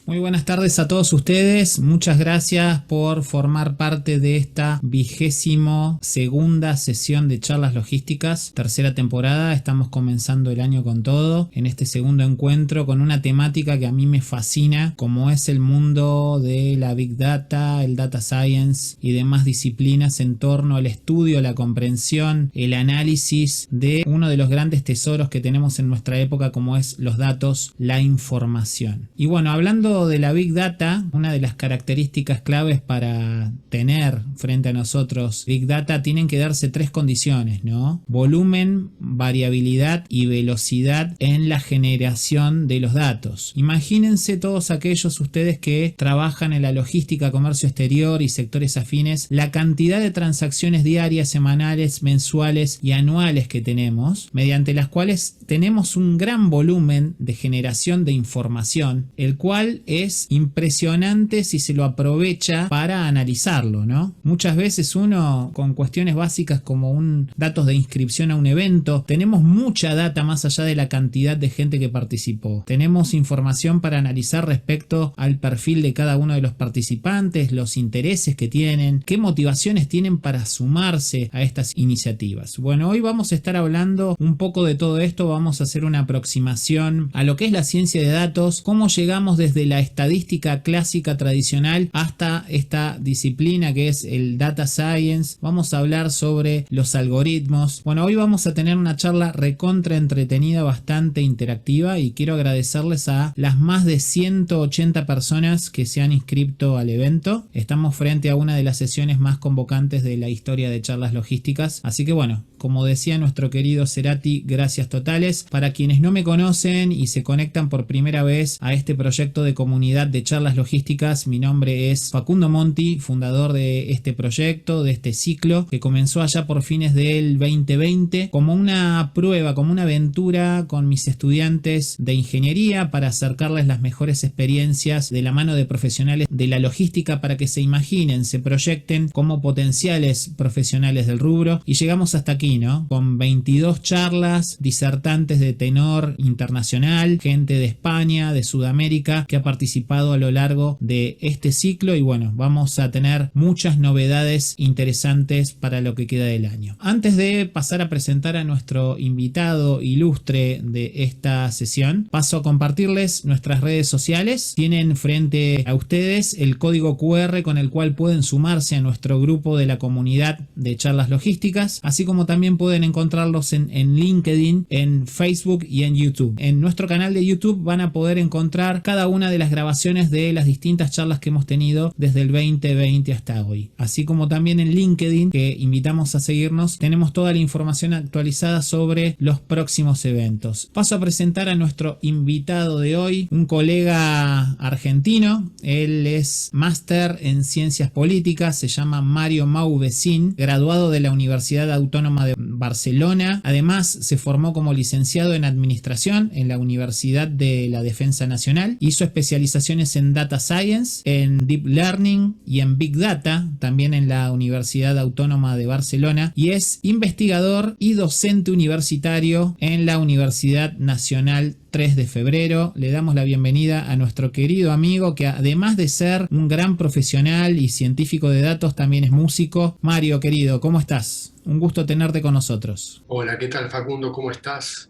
Muy buenas tardes a todos ustedes. Muchas gracias por formar parte de esta 22ª sesión de charlas logísticas, tercera temporada. Estamos comenzando el año con todo en este segundo encuentro con una temática que a mí me fascina, como es el mundo de la Big Data, el Data Science y demás disciplinas en torno al estudio, la comprensión, el análisis de uno de los grandes tesoros que tenemos en nuestra época, como es los datos, la información. Y bueno, hablando de la Big Data, una de las características claves para tener frente a nosotros Big Data tienen que darse tres condiciones, ¿no? Volumen, variabilidad y velocidad en la generación de los datos. Imagínense todos aquellos ustedes que trabajan en la logística, comercio exterior y sectores afines, la cantidad de transacciones diarias, semanales, mensuales y anuales que tenemos, mediante las cuales tenemos un gran volumen de generación de información, el cual es impresionante si se lo aprovecha para analizarlo, ¿no? Muchas veces uno, con cuestiones básicas como datos de inscripción a un evento, tenemos mucha data más allá de la cantidad de gente que participó. Tenemos información para analizar respecto al perfil de cada uno de los participantes, los intereses que tienen, qué motivaciones tienen para sumarse a estas iniciativas. Bueno, hoy vamos a estar hablando un poco de todo esto, vamos a hacer una aproximación a lo que es la ciencia de datos, cómo llegamos desde la estadística clásica tradicional hasta esta disciplina que es el Data Science. Vamos a hablar sobre los algoritmos. Bueno, hoy vamos a tener una charla recontra entretenida, bastante interactiva, y quiero agradecerles a las más de 180 personas que se han inscrito al evento. Estamos frente a una de las sesiones más convocantes de la historia de charlas logísticas, así que bueno, como decía nuestro querido Cerati, gracias totales. Para quienes no me conocen y se conectan por primera vez a este proyecto de comunidad de charlas logísticas, mi nombre es Facundo Monti, fundador de este proyecto, de este ciclo, que comenzó allá por fines del 2020 como una prueba, como una aventura con mis estudiantes de ingeniería para acercarles las mejores experiencias de la mano de profesionales de la logística para que se imaginen, se proyecten como potenciales profesionales del rubro, y llegamos hasta aquí, ¿no? Con 22 charlas, disertantes de tenor internacional, gente de España, de Sudamérica, que ha participado a lo largo de este ciclo, y bueno, vamos a tener muchas novedades interesantes para lo que queda del año. Antes de pasar a presentar a nuestro invitado ilustre de esta sesión, paso a compartirles nuestras redes sociales. Tienen frente a ustedes el código QR con el cual pueden sumarse a nuestro grupo de la comunidad de charlas logísticas, así como también pueden encontrarlos en LinkedIn, en Facebook y en YouTube. En nuestro canal de YouTube van a poder encontrar cada una de las grabaciones de las distintas charlas que hemos tenido desde el 2020 hasta hoy. Así como también en LinkedIn, que invitamos a seguirnos, tenemos toda la información actualizada sobre los próximos eventos. Paso a presentar a nuestro invitado de hoy, un colega argentino. Él es máster en ciencias políticas, se llama Mario Mauvecin, graduado de la Universidad Autónoma de Barcelona. Además, se formó como licenciado en administración en la Universidad de la Defensa Nacional. Hizo especializaciones en Data Science, en Deep Learning y en Big Data, también en la Universidad Autónoma de Barcelona, y es investigador y docente universitario en la Universidad Nacional 3 de Febrero. Le damos la bienvenida a nuestro querido amigo, que además de ser un gran profesional y científico de datos, también es músico. Mario, querido, ¿cómo estás? Un gusto tenerte con nosotros. Hola, ¿qué tal, Facundo? ¿Cómo estás?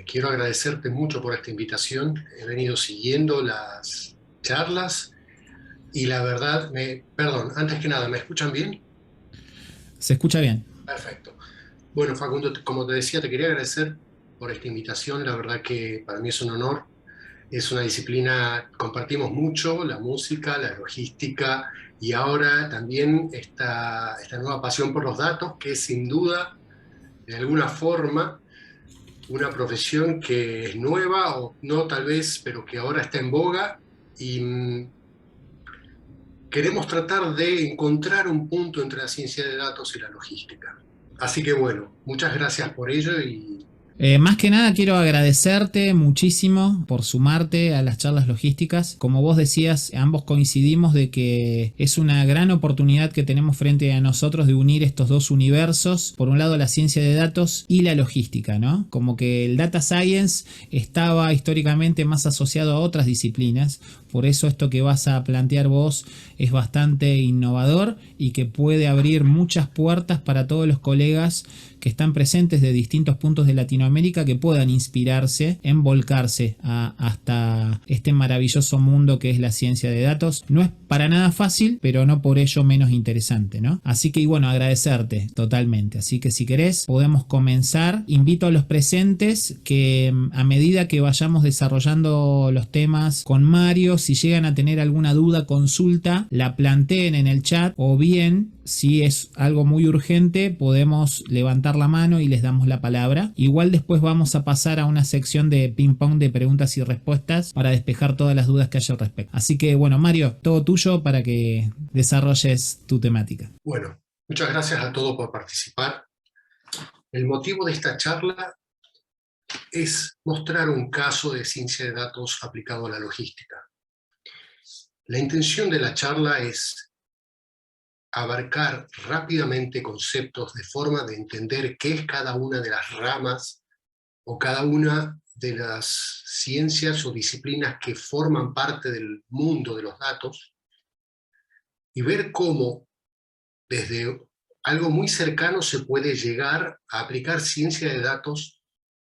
Quiero agradecerte mucho por esta invitación. He venido siguiendo las charlas y la verdad, perdón, antes que nada, ¿me escuchan bien? Se escucha bien. Perfecto. Bueno, Facundo, como te decía, te quería agradecer por esta invitación. La verdad que para mí es un honor. Es una disciplina, compartimos mucho, la música, la logística y ahora también esta nueva pasión por los datos, que es sin duda, de alguna forma, una profesión que es nueva o no tal vez, pero que ahora está en boga y queremos tratar de encontrar un punto entre la ciencia de datos y la logística. Así que bueno, muchas gracias por ello y Más que nada quiero agradecerte muchísimo por sumarte a las charlas logísticas. Como vos decías, ambos coincidimos de que es una gran oportunidad que tenemos frente a nosotros de unir estos dos universos. Por un lado la ciencia de datos y la logística, ¿no? Como que el data science estaba históricamente más asociado a otras disciplinas. Por eso esto que vas a plantear vos es bastante innovador y que puede abrir muchas puertas para todos los colegas que están presentes de distintos puntos de Latinoamérica que puedan inspirarse en volcarse hasta este maravilloso mundo que es la ciencia de datos. No es para nada fácil, pero no por ello menos interesante, ¿no? Así que, y bueno, agradecerte totalmente. Así que si querés, podemos comenzar. Invito a los presentes que a medida que vayamos desarrollando los temas con Mario, si llegan a tener alguna duda, consulta, la planteen en el chat, o bien, si es algo muy urgente, podemos levantar la mano y les damos la palabra. Igual después vamos a pasar a una sección de ping pong de preguntas y respuestas para despejar todas las dudas que haya al respecto. Así que bueno, Mario, todo tuyo para que desarrolles tu temática. Bueno, muchas gracias a todos por participar. El motivo de esta charla es mostrar un caso de ciencia de datos aplicado a la logística. La intención de la charla es abarcar rápidamente conceptos de forma de entender qué es cada una de las ramas o cada una de las ciencias o disciplinas que forman parte del mundo de los datos y ver cómo desde algo muy cercano se puede llegar a aplicar ciencia de datos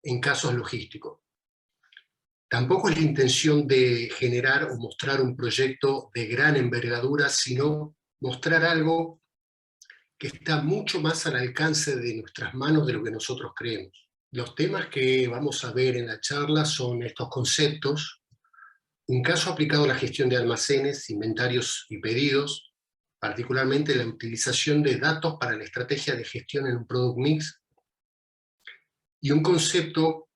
en casos logísticos. Tampoco es la intención de generar o mostrar un proyecto de gran envergadura, sino mostrar algo que está mucho más al alcance de nuestras manos de lo que nosotros creemos. Los temas que vamos a ver en la charla son estos conceptos: un caso aplicado a la gestión de almacenes, inventarios y pedidos, particularmente la utilización de datos para la estrategia de gestión en un product mix, y un concepto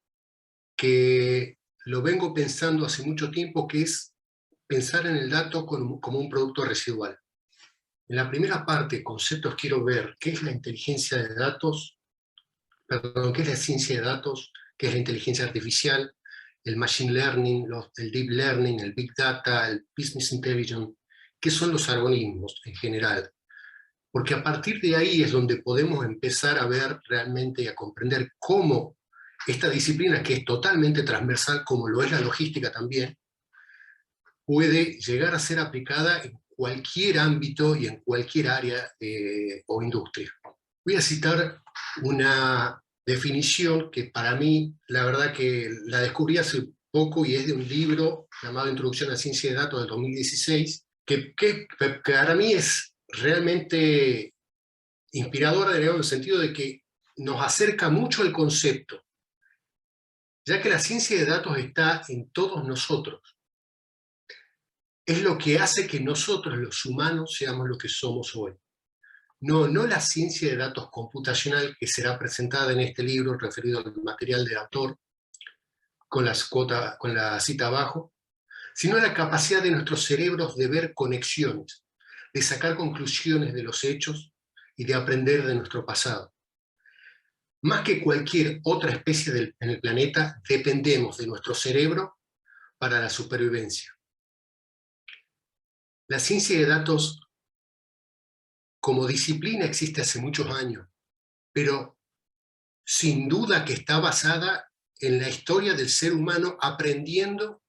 que lo vengo pensando hace mucho tiempo, que es pensar en el dato como un producto residual. En la primera parte, conceptos, quiero ver qué es la inteligencia de datos, perdón, qué es la ciencia de datos, qué es la inteligencia artificial, el machine learning, el deep learning, el big data, el business intelligence, qué son los algoritmos en general. Porque a partir de ahí es donde podemos empezar a ver realmente y a comprender cómo esta disciplina, que es totalmente transversal, como lo es la logística también, puede llegar a ser aplicada en cualquier ámbito y en cualquier área o industria. Voy a citar una definición que para mí, la verdad que la descubrí hace poco y es de un libro llamado Introducción a la Ciencia de Datos del 2016, que para mí es realmente inspiradora, en el sentido de que nos acerca mucho el concepto, ya que la ciencia de datos está en todos nosotros. Es lo que hace que nosotros, los humanos, seamos lo que somos hoy. No la ciencia de datos computacional que será presentada en este libro referido al material del autor, con la cita abajo, sino la capacidad de nuestros cerebros de ver conexiones, de sacar conclusiones de los hechos y de aprender de nuestro pasado. Más que cualquier otra especie en el planeta, dependemos de nuestro cerebro para la supervivencia. La ciencia de datos como disciplina existe hace muchos años, pero sin duda que está basada en la historia del ser humano aprendiendo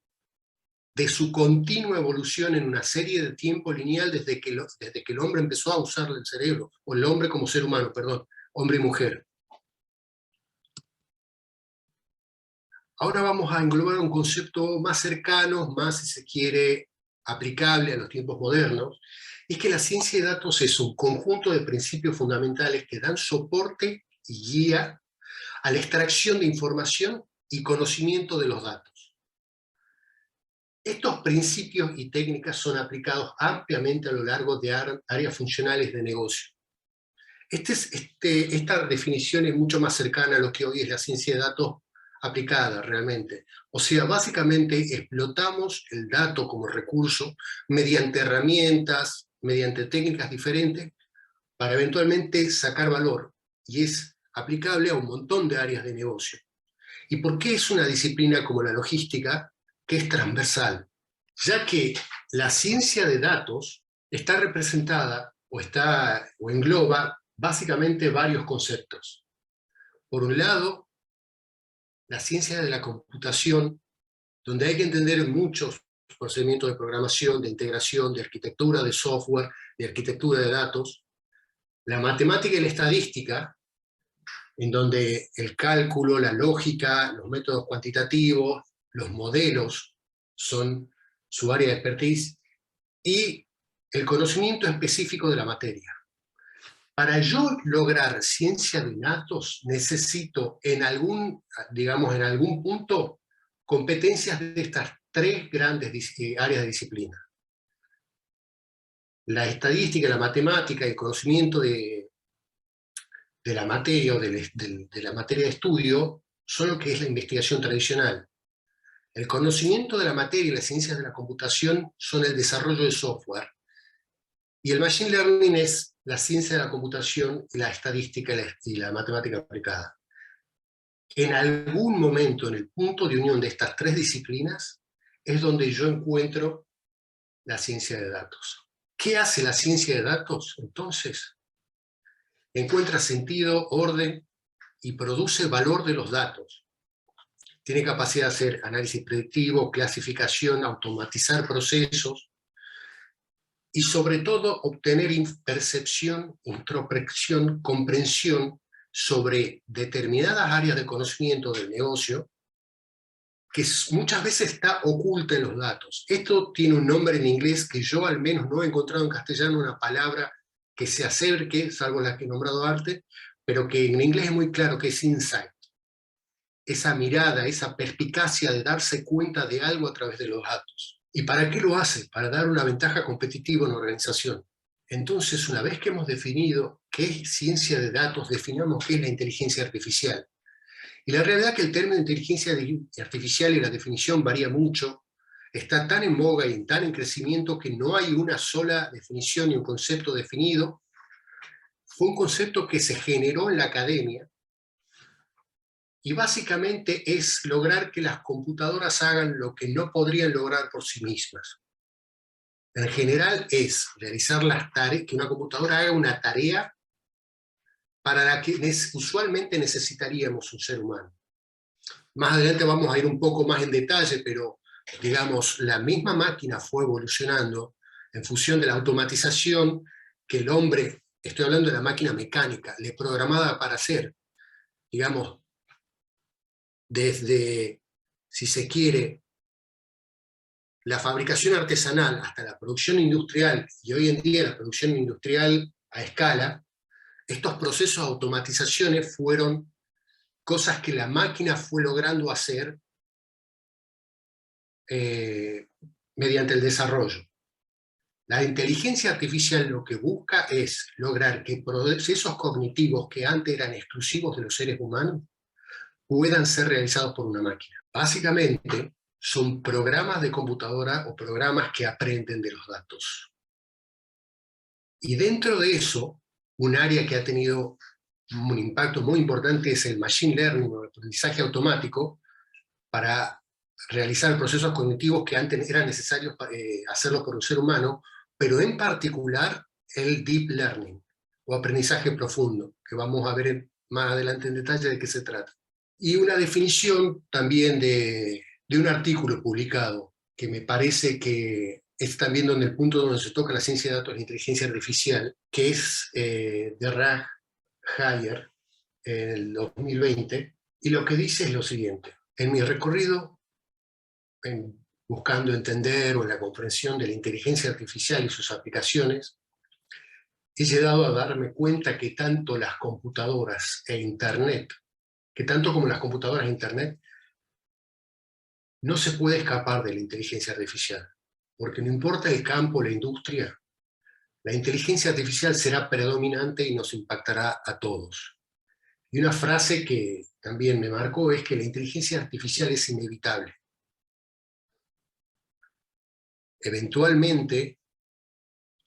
de su continua evolución en una serie de tiempo lineal desde que el hombre empezó a usar el cerebro, o el hombre como ser humano, perdón, hombre y mujer. Ahora vamos a englobar un concepto más cercano, más, si se quiere, aplicable a los tiempos modernos, y es que la ciencia de datos es un conjunto de principios fundamentales que dan soporte y guía a la extracción de información y conocimiento de los datos. Estos principios y técnicas son aplicados ampliamente a lo largo de áreas funcionales de negocio. Esta definición es mucho más cercana a lo que hoy es la ciencia de datos aplicada realmente. O sea, básicamente explotamos el dato como recurso mediante herramientas, mediante técnicas diferentes, para eventualmente sacar valor. Y es aplicable a un montón de áreas de negocio. ¿Y por qué es una disciplina como la logística que es transversal? Ya que la ciencia de datos está representada o engloba básicamente varios conceptos. Por un lado, la ciencia de la computación, donde hay que entender muchos procedimientos de programación, de integración, de arquitectura de software, de arquitectura de datos. La matemática y la estadística, en donde el cálculo, la lógica, los métodos cuantitativos, los modelos son su área de expertise, y el conocimiento específico de la materia. Para yo lograr ciencia de datos, necesito digamos, en algún punto, competencias de estas tres grandes áreas de disciplina. La estadística, la matemática, el conocimiento de la materia o de la materia de estudio son lo que es la investigación tradicional. El conocimiento de la materia y las ciencias de la computación son el desarrollo de software. Y el machine learning es la ciencia de la computación, la estadística y la matemática aplicada. En algún momento, en el punto de unión de estas tres disciplinas, es donde yo encuentro la ciencia de datos. ¿Qué hace la ciencia de datos, entonces? Encuentra sentido, orden y produce valor de los datos. Tiene capacidad de hacer análisis predictivo, clasificación, automatizar procesos y sobre todo obtener percepción, introspección, comprensión sobre determinadas áreas de conocimiento del negocio que muchas veces está oculta en los datos. Esto tiene un nombre en inglés que yo al menos no he encontrado en castellano una palabra que se acerque, salvo las que he nombrado antes, pero que en inglés es muy claro que es insight. Esa mirada, esa perspicacia de darse cuenta de algo a través de los datos. ¿Y para qué lo hace? Para dar una ventaja competitiva en la organización. Entonces, una vez que hemos definido qué es ciencia de datos, definamos qué es la inteligencia artificial. Y la realidad es que el término inteligencia artificial y la definición varía mucho, está tan en boga y tan en crecimiento que no hay una sola definición ni un concepto definido. Fue un concepto que se generó en la academia y básicamente es lograr que las computadoras hagan lo que no podrían lograr por sí mismas. En general es realizar las tareas, que una computadora haga una tarea para la que usualmente necesitaríamos un ser humano. Más adelante vamos a ir un poco más en detalle, pero digamos, la misma máquina fue evolucionando en función de la automatización que el hombre, estoy hablando de la máquina mecánica, le programaba para hacer, digamos, desde, si se quiere, la fabricación artesanal hasta la producción industrial, y hoy en día la producción industrial a escala, estos procesos de automatizaciones fueron cosas que la máquina fue logrando hacer mediante el desarrollo. La inteligencia artificial lo que busca es lograr que procesos cognitivos que antes eran exclusivos de los seres humanos puedan ser realizados por una máquina. Básicamente, son programas de computadora o programas que aprenden de los datos. Y dentro de eso, un área que ha tenido un impacto muy importante es el machine learning o el aprendizaje automático para realizar procesos cognitivos que antes eran necesarios hacerlo por un ser humano, pero en particular el deep learning o aprendizaje profundo, que vamos a ver más adelante en detalle de qué se trata. Y una definición también de un artículo publicado, que me parece que es también donde el punto donde se toca la ciencia de datos y la inteligencia artificial, que es de Raj Hayer, en el 2020, y lo que dice es lo siguiente: en mi recorrido, buscando entender o en la comprensión de la inteligencia artificial y sus aplicaciones, he llegado a darme cuenta que tanto las computadoras e Internet, que tanto como las computadoras e Internet, no se puede escapar de la inteligencia artificial, porque no importa el campo, la industria, la inteligencia artificial será predominante y nos impactará a todos. Y una frase que también me marcó es que la inteligencia artificial es inevitable. Eventualmente,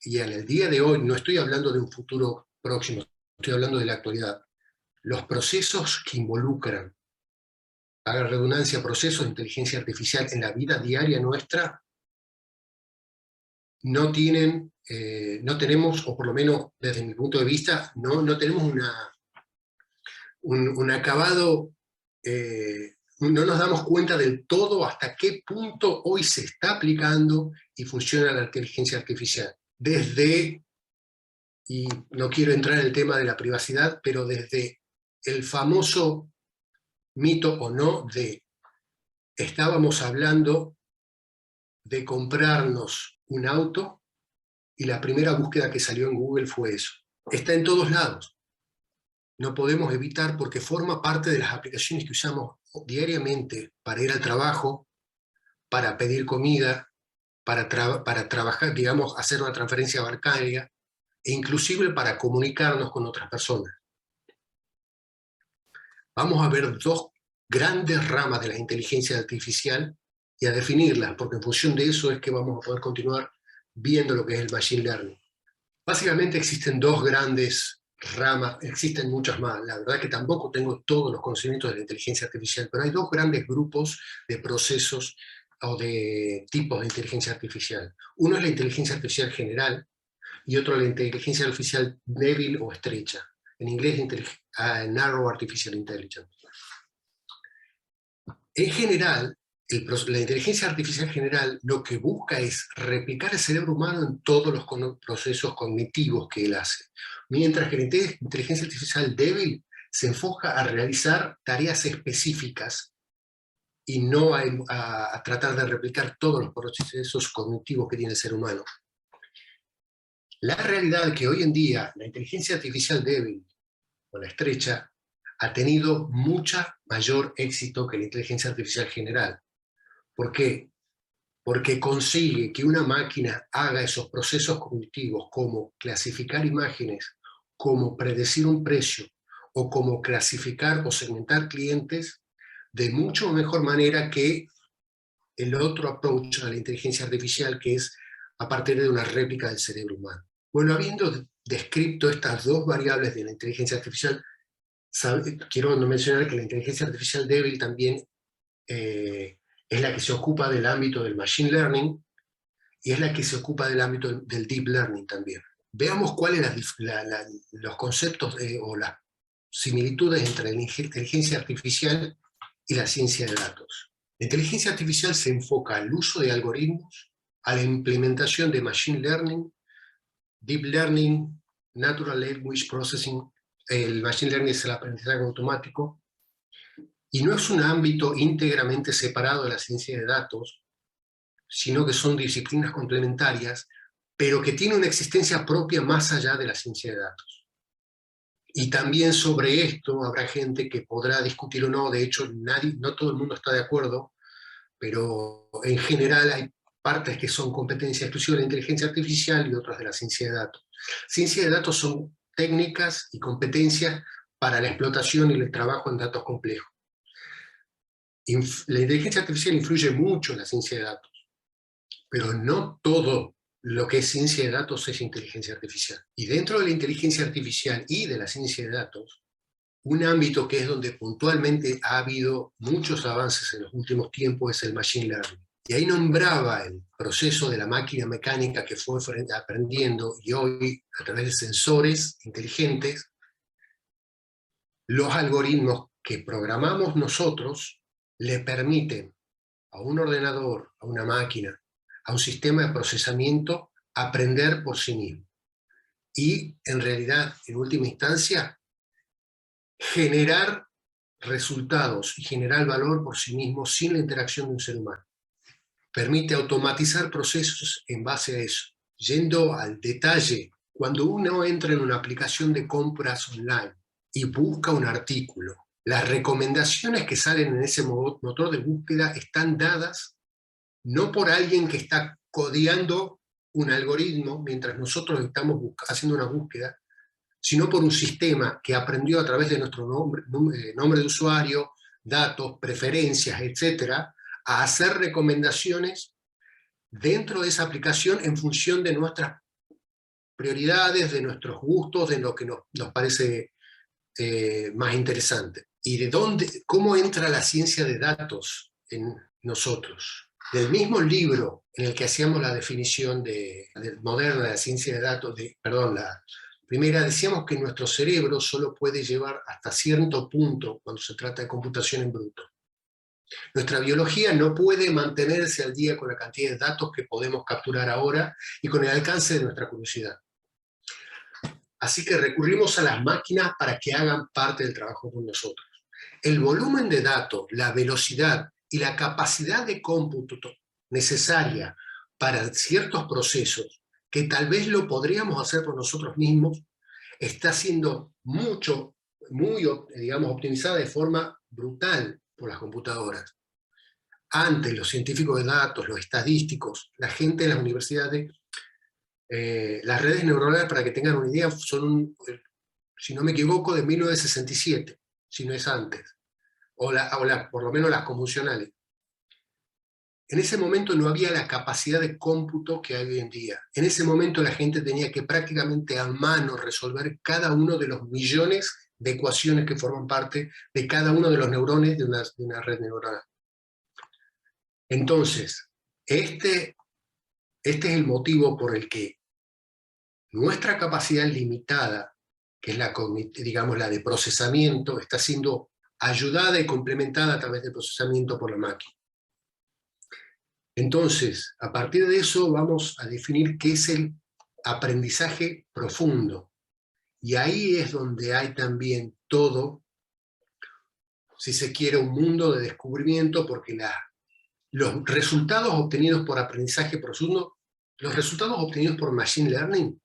y en el día de hoy, no estoy hablando de un futuro próximo, estoy hablando de la actualidad, los procesos que involucran haga redundancia, procesos de inteligencia artificial en la vida diaria nuestra, no tienen, no tenemos, o por lo menos desde mi punto de vista, no tenemos un acabado, no nos damos cuenta del todo hasta qué punto hoy se está aplicando y funciona la inteligencia artificial. Desde, y no quiero entrar en el tema de la privacidad, pero desde el famoso mito o no de estábamos hablando de comprarnos un auto y la primera búsqueda que salió en Google fue eso. Está en todos lados. No podemos evitar porque forma parte de las aplicaciones que usamos diariamente para ir al trabajo, para pedir comida, para trabajar, digamos, hacer una transferencia bancaria, e inclusive para comunicarnos con otras personas. Vamos a ver dos grandes ramas de la inteligencia artificial y a definirlas, porque en función de eso es que vamos a poder continuar viendo lo que es el Machine Learning. Básicamente existen dos grandes ramas, existen muchas más, la verdad que tampoco tengo todos los conocimientos de la inteligencia artificial, pero hay dos grandes grupos de procesos o de tipos de inteligencia artificial. Uno es la inteligencia artificial general y otro la inteligencia artificial débil o estrecha. En inglés, Narrow Artificial Intelligence. En general, la inteligencia artificial general lo que busca es replicar el cerebro humano en todos los procesos cognitivos que él hace, mientras que la inteligencia artificial débil se enfoca a realizar tareas específicas y no a tratar de replicar todos los procesos cognitivos que tiene el ser humano. La realidad es que hoy en día la inteligencia artificial débil o la estrecha ha tenido mucha mayor éxito que la inteligencia artificial general. ¿Por qué? Porque consigue que una máquina haga esos procesos cognitivos como clasificar imágenes, como predecir un precio, o como clasificar o segmentar clientes, de mucho mejor manera que el otro approach a la inteligencia artificial, que es a partir de una réplica del cerebro humano. Bueno, habiendo descrito estas dos variables de la inteligencia artificial, quiero mencionar que la inteligencia artificial débil también es la que se ocupa del ámbito del machine learning y es la que se ocupa del ámbito del deep learning también. Veamos cuáles los conceptos o las similitudes entre la inteligencia artificial y la ciencia de datos. La inteligencia artificial se enfoca al uso de algoritmos, a la implementación de machine learning, deep learning, natural language processing. El machine learning es el aprendizaje automático, y no es un ámbito íntegramente separado de la ciencia de datos, sino que son disciplinas complementarias, pero que tienen una existencia propia más allá de la ciencia de datos. Y también sobre esto habrá gente que podrá discutir o no, de hecho no todo el mundo está de acuerdo, pero en general hay partes que son competencia exclusiva de la inteligencia artificial y otras de la ciencia de datos. Ciencia de datos son técnicas y competencias para la explotación y el trabajo en datos complejos. La inteligencia artificial influye mucho en la ciencia de datos, pero no todo lo que es ciencia de datos es inteligencia artificial. Y dentro de la inteligencia artificial y de la ciencia de datos, un ámbito que es donde puntualmente ha habido muchos avances en los últimos tiempos es el machine learning. Y ahí nombraba el proceso de la máquina mecánica que fue aprendiendo, y hoy, a través de sensores inteligentes, los algoritmos que programamos nosotros le permiten a un ordenador, a una máquina, a un sistema de procesamiento, aprender por sí mismo. Y, en realidad, en última instancia, generar resultados y generar valor por sí mismo sin la interacción de un ser humano. Permite automatizar procesos en base a eso. Yendo al detalle, cuando uno entra en una aplicación de compras online y busca un artículo, las recomendaciones que salen en ese motor de búsqueda están dadas no por alguien que está codeando un algoritmo mientras nosotros estamos haciendo una búsqueda, sino por un sistema que aprendió a través de nuestro nombre de usuario, datos, preferencias, etcétera, a hacer recomendaciones dentro de esa aplicación en función de nuestras prioridades, de nuestros gustos, de lo que nos parece más interesante. y de dónde, cómo entra la ciencia de datos en nosotros. Del mismo libro en el que hacíamos la definición moderna de la ciencia de datos, perdón, la primera, decíamos que nuestro cerebro solo puede llevar hasta cierto punto cuando se trata de computación en bruto. Nuestra biología no puede mantenerse al día con la cantidad de datos que podemos capturar ahora y con el alcance de nuestra curiosidad. Así que recurrimos a las máquinas para que hagan parte del trabajo con nosotros. El volumen de datos, la velocidad y la capacidad de cómputo necesaria para ciertos procesos, que tal vez lo podríamos hacer por nosotros mismos, está siendo muy, digamos, optimizada de forma brutal por las computadoras. Antes, los científicos de datos, los estadísticos, la gente de las universidades, las redes neuronales, para que tengan una idea, son, si no me equivoco, de 1967, si no es antes, por lo menos las convolucionales. En ese momento no había la capacidad de cómputo que hay hoy en día. En ese momento la gente tenía que prácticamente a mano resolver cada uno de los millones de ecuaciones que forman parte de cada uno de los neurones de una red neuronal. Entonces, este es el motivo por el que nuestra capacidad limitada, que es digamos, la de procesamiento, está siendo ayudada y complementada a través del procesamiento por la máquina. Entonces, a partir de eso vamos a definir qué es el aprendizaje profundo. Y ahí es donde hay también todo, si se quiere, un mundo de descubrimiento, porque los resultados obtenidos por aprendizaje profundo, los resultados obtenidos por Machine Learning,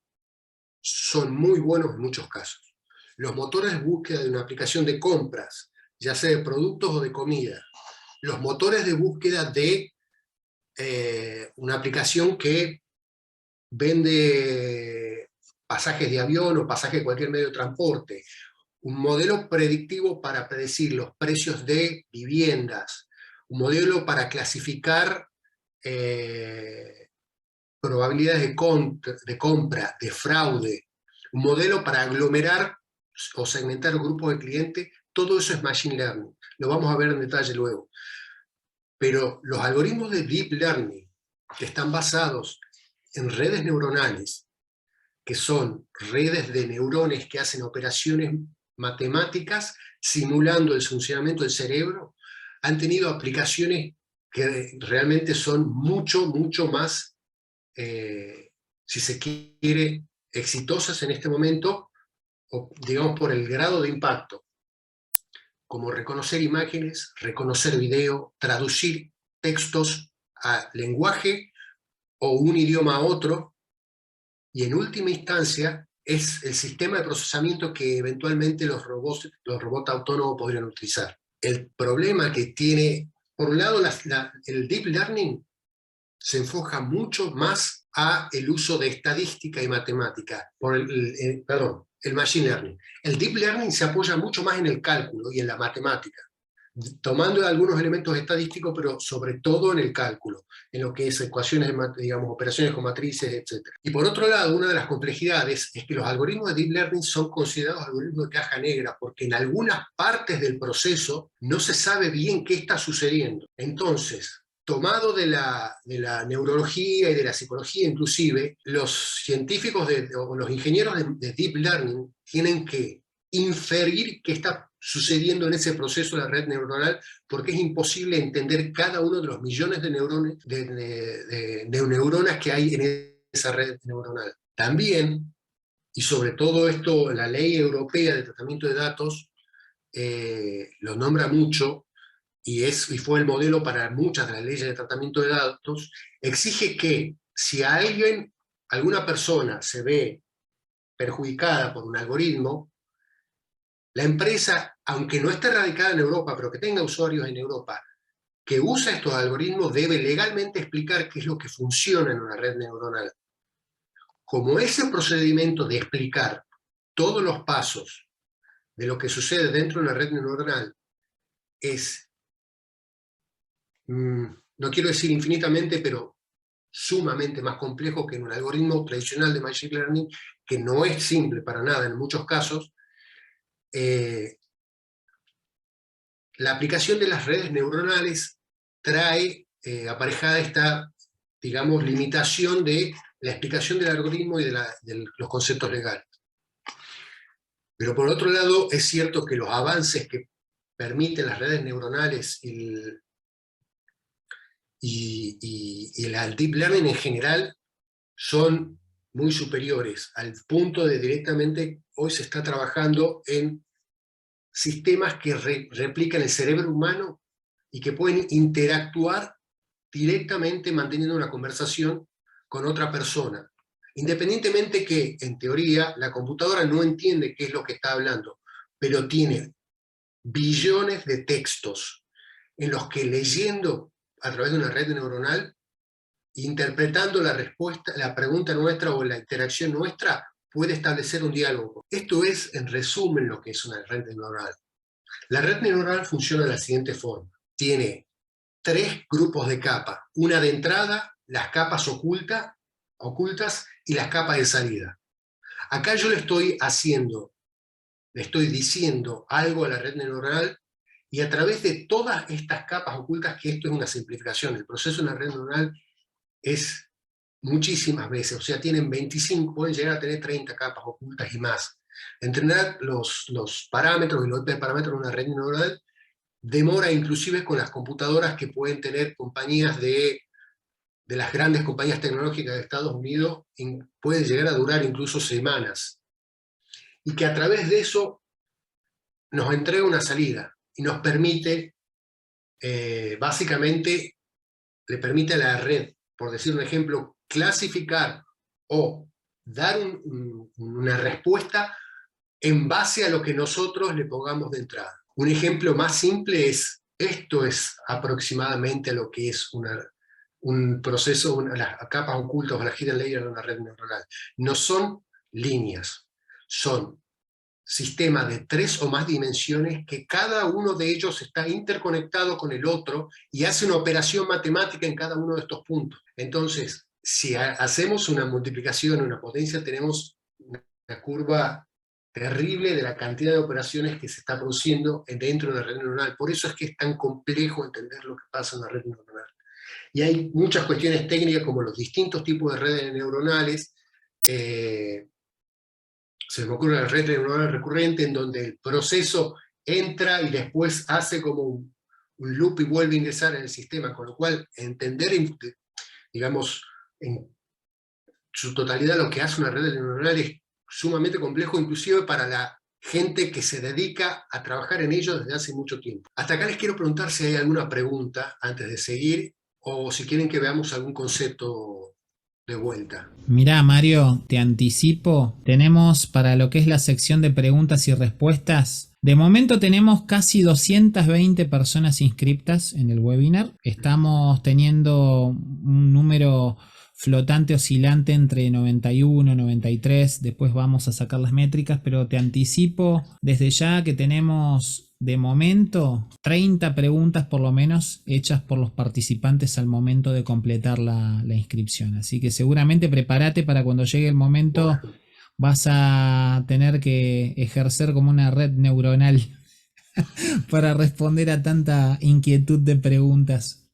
son muy buenos en muchos casos. Los motores de búsqueda de una aplicación de compras, ya sea de productos o de comida, los motores de búsqueda de una aplicación que vende pasajes de avión o pasajes de cualquier medio de transporte, un modelo predictivo para predecir los precios de viviendas, un modelo para clasificar probabilidades de compra, de fraude, un modelo para aglomerar o segmentar grupos de clientes, todo eso es Machine Learning. Lo vamos a ver en detalle luego. Pero los algoritmos de Deep Learning, que están basados en redes neuronales, que son redes de neurones que hacen operaciones matemáticas simulando el funcionamiento del cerebro, han tenido aplicaciones que realmente son mucho más, si se quiere, exitosas en este momento, o, digamos, por el grado de impacto, como reconocer imágenes, reconocer video, traducir textos a lenguaje o un idioma a otro, y en última instancia es el sistema de procesamiento que eventualmente los robots autónomos podrían utilizar. El problema que tiene, por un lado, el Deep Learning se enfoca mucho más a el uso de estadística y matemática, el Machine Learning. El Deep Learning se apoya mucho más en el cálculo y en la matemática, tomando algunos elementos estadísticos, pero sobre todo en el cálculo, en lo que es ecuaciones, digamos, operaciones con matrices, etc. Y por otro lado, una de las complejidades es que los algoritmos de Deep Learning son considerados algoritmos de caja negra, porque en algunas partes del proceso no se sabe bien qué está sucediendo. Entonces, tomado de la neurología y de la psicología inclusive, los científicos o los ingenieros de Deep Learning tienen que inferir qué está sucediendo en ese proceso de la red neuronal, porque es imposible entender cada uno de los millones de neurones, de neuronas que hay en esa red neuronal. También, y sobre todo esto, la ley europea de tratamiento de datos lo nombra mucho, y fue el modelo para muchas de las leyes de tratamiento de datos, exige que si alguna persona se ve perjudicada por un algoritmo, la empresa, aunque no esté radicada en Europa, pero que tenga usuarios en Europa, que usa estos algoritmos, debe legalmente explicar qué es lo que funciona en una red neuronal. Como ese procedimiento de explicar todos los pasos de lo que sucede dentro de una red neuronal es, no quiero decir infinitamente, pero sumamente más complejo que en un algoritmo tradicional de Machine Learning, que no es simple para nada en muchos casos, La aplicación de las redes neuronales trae aparejada esta, digamos, limitación de la explicación del algoritmo y de los conceptos legales. Pero por otro lado, es cierto que los avances que permiten las redes neuronales y el deep learning en general son muy superiores, al punto de directamente hoy se está trabajando en sistemas que replican el cerebro humano y que pueden interactuar directamente manteniendo una conversación con otra persona. Independientemente que, en teoría, la computadora no entiende qué es lo que está hablando, pero tiene billones de textos en los que leyendo a través de una red neuronal, interpretando la respuesta, la pregunta nuestra o la interacción nuestra, puede establecer un diálogo. Esto es, en resumen, lo que es una red neuronal. La red neuronal funciona de la siguiente forma. Tiene 3 grupos de capas. Una de entrada, las capas ocultas y las capas de salida. Acá yo le estoy diciendo algo a la red neuronal y a través de todas estas capas ocultas, que esto es una simplificación, el proceso de una red neuronal es muchísimas veces, o sea, tienen 25, pueden llegar a tener 30 capas ocultas y más. Entrenar los parámetros y los hiperparámetros de una red neuronal demora inclusive con las computadoras que pueden tener compañías de las grandes compañías tecnológicas de Estados Unidos, puede llegar a durar incluso semanas. Y que a través de eso nos entrega una salida y nos permite, básicamente, le permite a la red, por decir un ejemplo, clasificar o dar una respuesta en base a lo que nosotros le pongamos de entrada. Un ejemplo más simple es, esto es aproximadamente lo que es un proceso, las capas ocultas o la hidden layer de una red neuronal. No son líneas, son sistemas de 3 o más dimensiones que cada uno de ellos está interconectado con el otro y hace una operación matemática en cada uno de estos puntos. Entonces, si hacemos una multiplicación, una potencia, tenemos una curva terrible de la cantidad de operaciones que se está produciendo dentro de la red neuronal. Por eso es que es tan complejo entender lo que pasa en la red neuronal. Y hay muchas cuestiones técnicas como los distintos tipos de redes neuronales. Se me ocurre la red neuronal recurrente en donde el proceso entra y después hace como un loop y vuelve a ingresar en el sistema, con lo cual entender, digamos, en su totalidad lo que hace una red neuronal es sumamente complejo, inclusive para la gente que se dedica a trabajar en ello desde hace mucho tiempo. Hasta acá les quiero preguntar si hay alguna pregunta antes de seguir, o si quieren que veamos algún concepto de vuelta. Mirá, Mario, te anticipo, tenemos para lo que es la sección de preguntas y respuestas, de momento tenemos casi 220 personas inscriptas en el webinar. Estamos teniendo un número flotante oscilante entre 91 y 93, después vamos a sacar las métricas, pero te anticipo desde ya que tenemos de momento 30 preguntas por lo menos hechas por los participantes al momento de completar la inscripción, así que seguramente prepárate para cuando llegue el momento. Bueno, Vas a tener que ejercer como una red neuronal para responder a tanta inquietud de preguntas.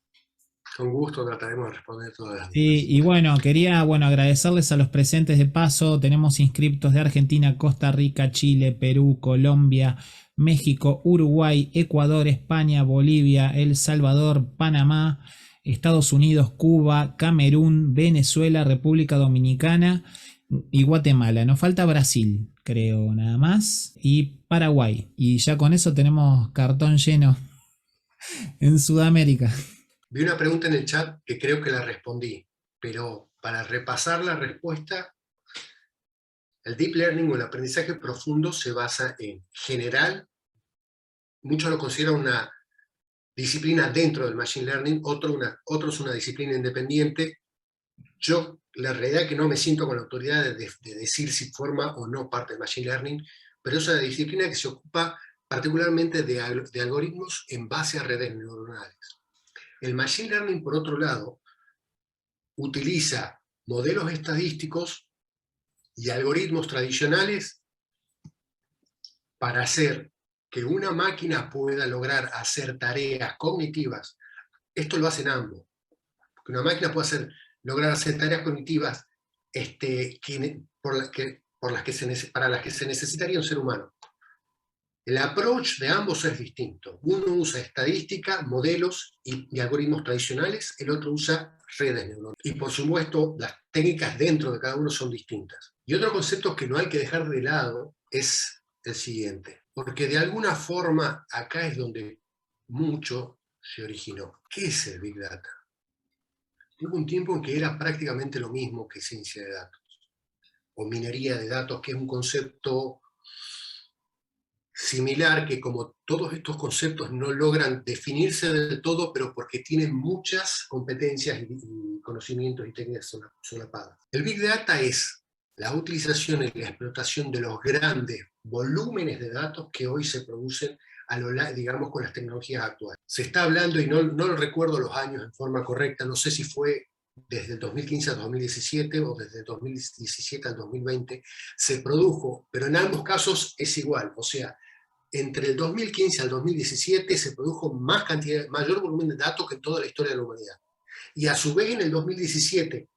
con gusto trataremos de responder todas las Sí, dudas. y bueno, quería agradecerles a los presentes de paso. Tenemos inscriptos de Argentina, Costa Rica, Chile, Perú, Colombia, México, Uruguay, Ecuador, España, Bolivia, El Salvador, Panamá, Estados Unidos, Cuba, Camerún, Venezuela, República Dominicana y Guatemala. Nos falta Brasil, creo, nada más, y Paraguay. Y ya con eso tenemos cartón lleno en Sudamérica. Vi una pregunta en el chat que creo que la respondí, pero para repasar la respuesta, el deep learning o el aprendizaje profundo se basa en general, muchos lo consideran una disciplina dentro del machine learning, otros una disciplina independiente. Yo la realidad es que no me siento con la autoridad de decir si forma o no parte del machine learning, pero es una disciplina que se ocupa particularmente de algoritmos en base a redes neuronales. El machine learning, por otro lado, utiliza modelos estadísticos y algoritmos tradicionales para hacer que una máquina pueda lograr hacer tareas cognitivas, esto lo hacen ambos. Que una máquina pueda lograr hacer tareas cognitivas para las que se necesitaría un ser humano. El approach de ambos es distinto. Uno usa estadística, modelos y algoritmos tradicionales, el otro usa redes neuronales. Y por supuesto, las técnicas dentro de cada uno son distintas. Y otro concepto que no hay que dejar de lado es el siguiente, porque de alguna forma acá es donde mucho se originó. ¿Qué es el Big Data? Hubo un tiempo en que era prácticamente lo mismo que ciencia de datos, o minería de datos, que es un concepto similar, que como todos estos conceptos no logran definirse del todo, pero porque tienen muchas competencias y conocimientos y técnicas solapadas. El Big Data es la utilización y la explotación de los grandes volúmenes de datos que hoy se producen digamos, con las tecnologías actuales. Se está hablando, y no recuerdo los años en forma correcta, no sé si fue desde el 2015 al 2017 o desde el 2017 al 2020, se produjo, pero en ambos casos es igual, o sea, entre el 2015 al 2017 se produjo mayor volumen de datos que en toda la historia de la humanidad. Y a su vez en el 2017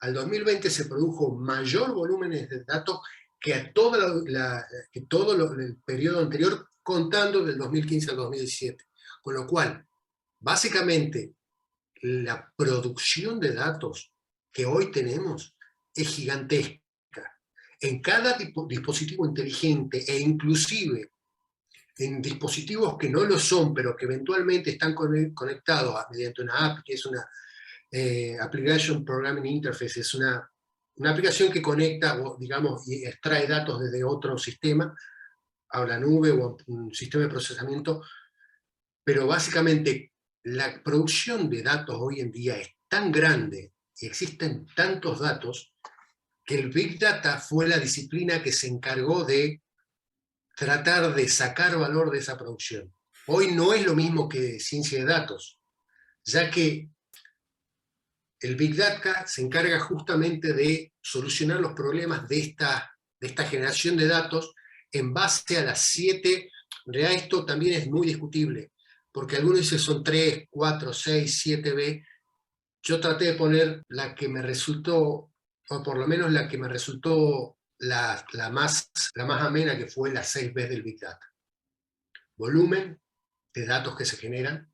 al 2020 se produjo mayor volumen de datos que todo el periodo anterior, contando del 2015 al 2017. Con lo cual, básicamente, la producción de datos que hoy tenemos es gigantesca. En cada dispositivo inteligente e inclusive en dispositivos que no lo son, pero que eventualmente están conectados mediante una app, que es una Application Programming Interface, es una aplicación que conecta, digamos, y extrae datos desde otro sistema, a la nube o a un sistema de procesamiento, pero básicamente la producción de datos hoy en día es tan grande y existen tantos datos que el Big Data fue la disciplina que se encargó de tratar de sacar valor de esa producción. Hoy no es lo mismo que ciencia de datos, ya que el Big Data se encarga justamente de solucionar los problemas de esta generación de datos en base a las 7, en realidad esto también es muy discutible, porque algunos dicen son 3, 4, 6, 7B, yo traté de poner la que me resultó, o por lo menos la que me resultó la más amena, que fue la 6B del Big Data. Volumen de datos que se generan,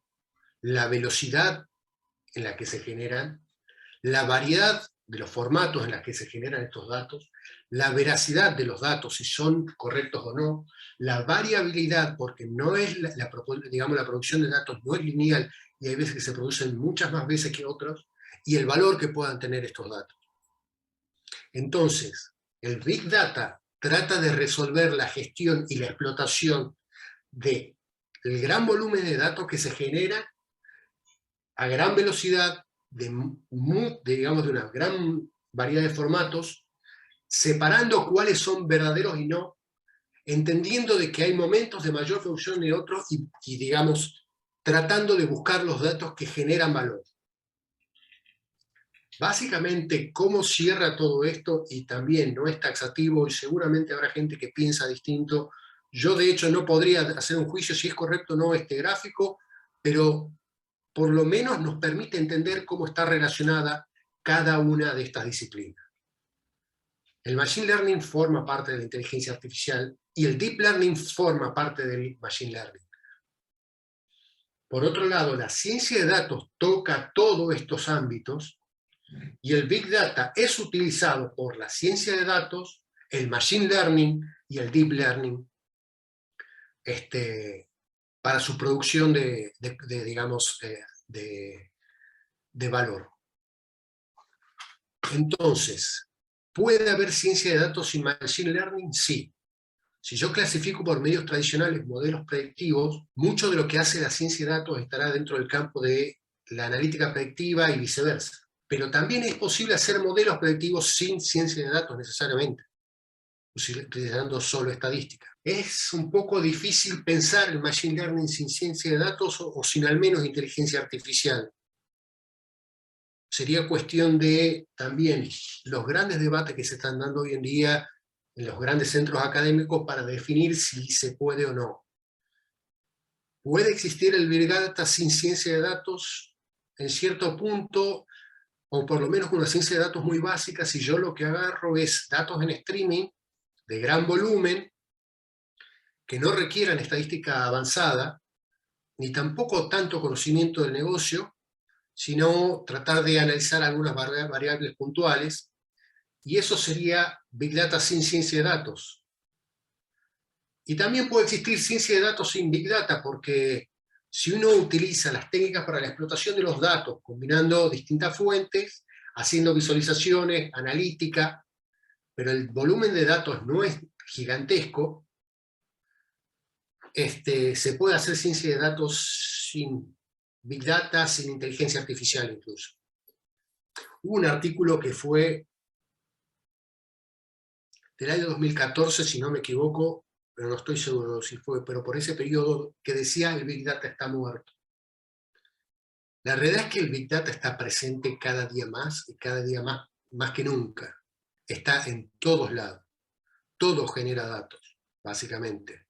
la velocidad en la que se generan, la variedad de los formatos en los que se generan estos datos, la veracidad de los datos, si son correctos o no, la variabilidad, porque no es digamos, la producción de datos no es lineal y hay veces que se producen muchas más veces que otros, y el valor que puedan tener estos datos. Entonces, el Big Data trata de resolver la gestión y la explotación del gran volumen de datos que se genera a gran velocidad, digamos, de una gran variedad de formatos, separando cuáles son verdaderos y no, entendiendo de que hay momentos de mayor producción y otros, y digamos, tratando de buscar los datos que generan valor. Básicamente, cómo cierra todo esto, y también no es taxativo, y seguramente habrá gente que piensa distinto. Yo, de hecho, no podría hacer un juicio si es correcto o no este gráfico, pero por lo menos nos permite entender cómo está relacionada cada una de estas disciplinas. El Machine Learning forma parte de la inteligencia artificial y el Deep Learning forma parte del Machine Learning. Por otro lado, la ciencia de datos toca todos estos ámbitos y el Big Data es utilizado por la ciencia de datos, el Machine Learning y el Deep Learning para su producción digamos, de valor. Entonces, ¿puede haber ciencia de datos sin Machine Learning? Sí. Si yo clasifico por medios tradicionales modelos predictivos, mucho de lo que hace la ciencia de datos estará dentro del campo de la analítica predictiva y viceversa. Pero también es posible hacer modelos predictivos sin ciencia de datos necesariamente, utilizando solo estadística. Es un poco difícil pensar el Machine Learning sin ciencia de datos o sin al menos inteligencia artificial. Sería cuestión de también los grandes debates que se están dando hoy en día en los grandes centros académicos para definir si se puede o no. ¿Puede existir el Big Data sin ciencia de datos? En cierto punto, o por lo menos con una ciencia de datos muy básica, si yo lo que agarro es datos en streaming de gran volumen, que no requieran estadística avanzada, ni tampoco tanto conocimiento del negocio, sino tratar de analizar algunas variables puntuales, y eso sería Big Data sin ciencia de datos. Y también puede existir ciencia de datos sin Big Data, porque si uno utiliza las técnicas para la explotación de los datos, combinando distintas fuentes, haciendo visualizaciones, analítica, pero el volumen de datos no es gigantesco, se puede hacer ciencia de datos sin Big Data, sin inteligencia artificial incluso. Hubo un artículo que fue del año 2014, si no me equivoco, pero no estoy seguro si fue, pero por ese periodo, que decía el Big Data está muerto. La realidad es que el Big Data está presente cada día más, y cada día más que nunca. Está en todos lados. Todo genera datos, básicamente.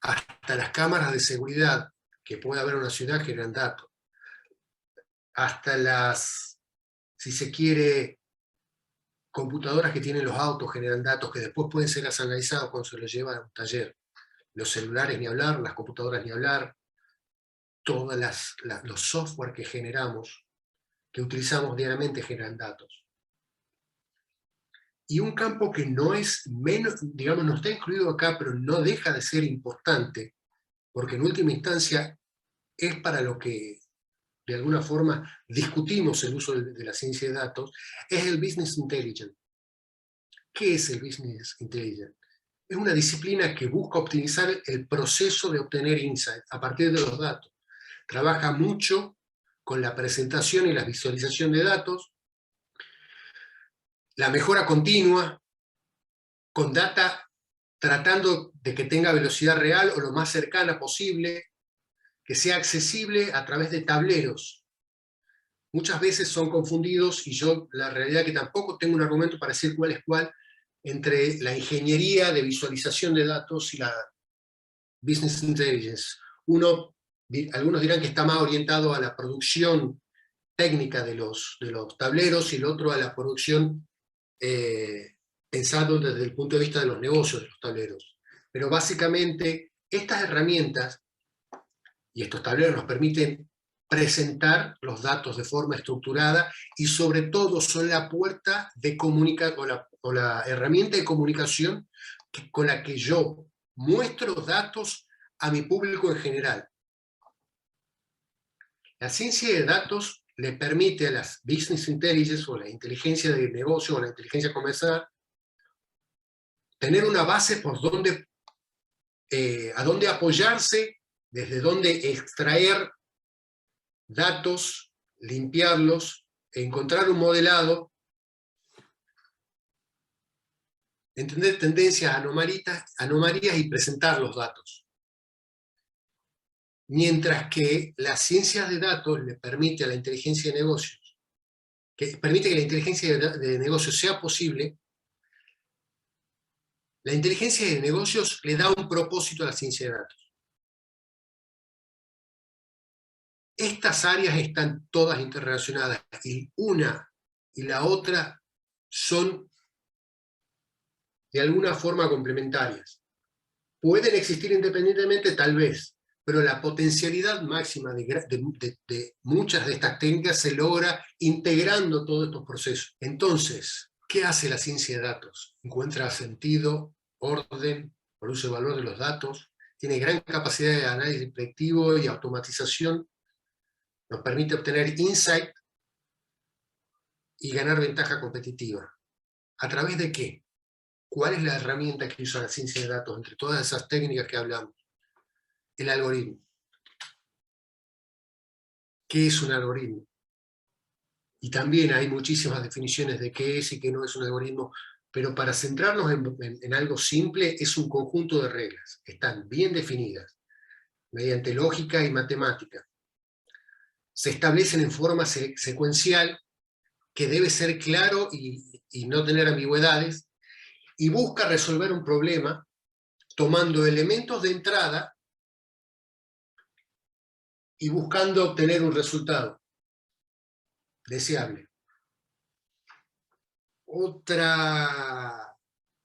Hasta las cámaras de seguridad que puede haber en una ciudad generan datos. Hasta las, si se quiere, computadoras que tienen los autos generan datos que después pueden ser analizados cuando se los lleva a un taller. Los celulares ni hablar, las computadoras ni hablar, todos los software que generamos, que utilizamos diariamente, generan datos. Y un campo que no es menos, digamos, no está incluido acá, pero no deja de ser importante, porque en última instancia es para lo que de alguna forma discutimos el uso de la ciencia de datos, es el Business Intelligence. ¿Qué es el Business Intelligence? Es una disciplina que busca optimizar el proceso de obtener insights a partir de los datos. Trabaja mucho con la presentación y la visualización de datos, la mejora continua, con data tratando de que tenga velocidad real o lo más cercana posible, que sea accesible a través de tableros. Muchas veces son confundidos, y yo la realidad es que tampoco tengo un argumento para decir cuál es cuál, entre la ingeniería de visualización de datos y la Business Intelligence. Algunos dirán que está más orientado a la producción técnica de los tableros, y el otro a la producción pensando desde el punto de vista de los negocios de los tableros. Pero básicamente estas herramientas y estos tableros nos permiten presentar los datos de forma estructurada, y sobre todo son la puerta de o la herramienta de comunicación con la que yo muestro datos a mi público en general. La ciencia de datos le permite a las Business Intelligence, o la inteligencia de negocio, o la inteligencia comercial, tener una base por a dónde apoyarse, desde dónde extraer datos, limpiarlos, encontrar un modelado, entender tendencias, anomalías y presentar los datos. Mientras que la ciencia de datos le permite a la inteligencia de negocios, que permite que la inteligencia de negocios sea posible, la inteligencia de negocios le da un propósito a la ciencia de datos. Estas áreas están todas interrelacionadas, y una y la otra son de alguna forma complementarias. Pueden existir independientemente, tal vez, pero la potencialidad máxima de muchas de estas técnicas se logra integrando todos estos procesos. Entonces, ¿qué hace la ciencia de datos? Encuentra sentido, orden, produce valor de los datos, tiene gran capacidad de análisis predictivo y automatización, nos permite obtener insight y ganar ventaja competitiva. ¿A través de qué? ¿Cuál es la herramienta que usa la ciencia de datos entre todas esas técnicas que hablamos? El algoritmo. ¿Qué es un algoritmo? Y también hay muchísimas definiciones de qué es y qué no es un algoritmo, pero para centrarnos en algo simple, es un conjunto de reglas que están bien definidas, mediante lógica y matemática. Se establecen en forma secuencial, que debe ser claro y no tener ambigüedades, y busca resolver un problema tomando elementos de entrada y buscando obtener un resultado deseable. Otra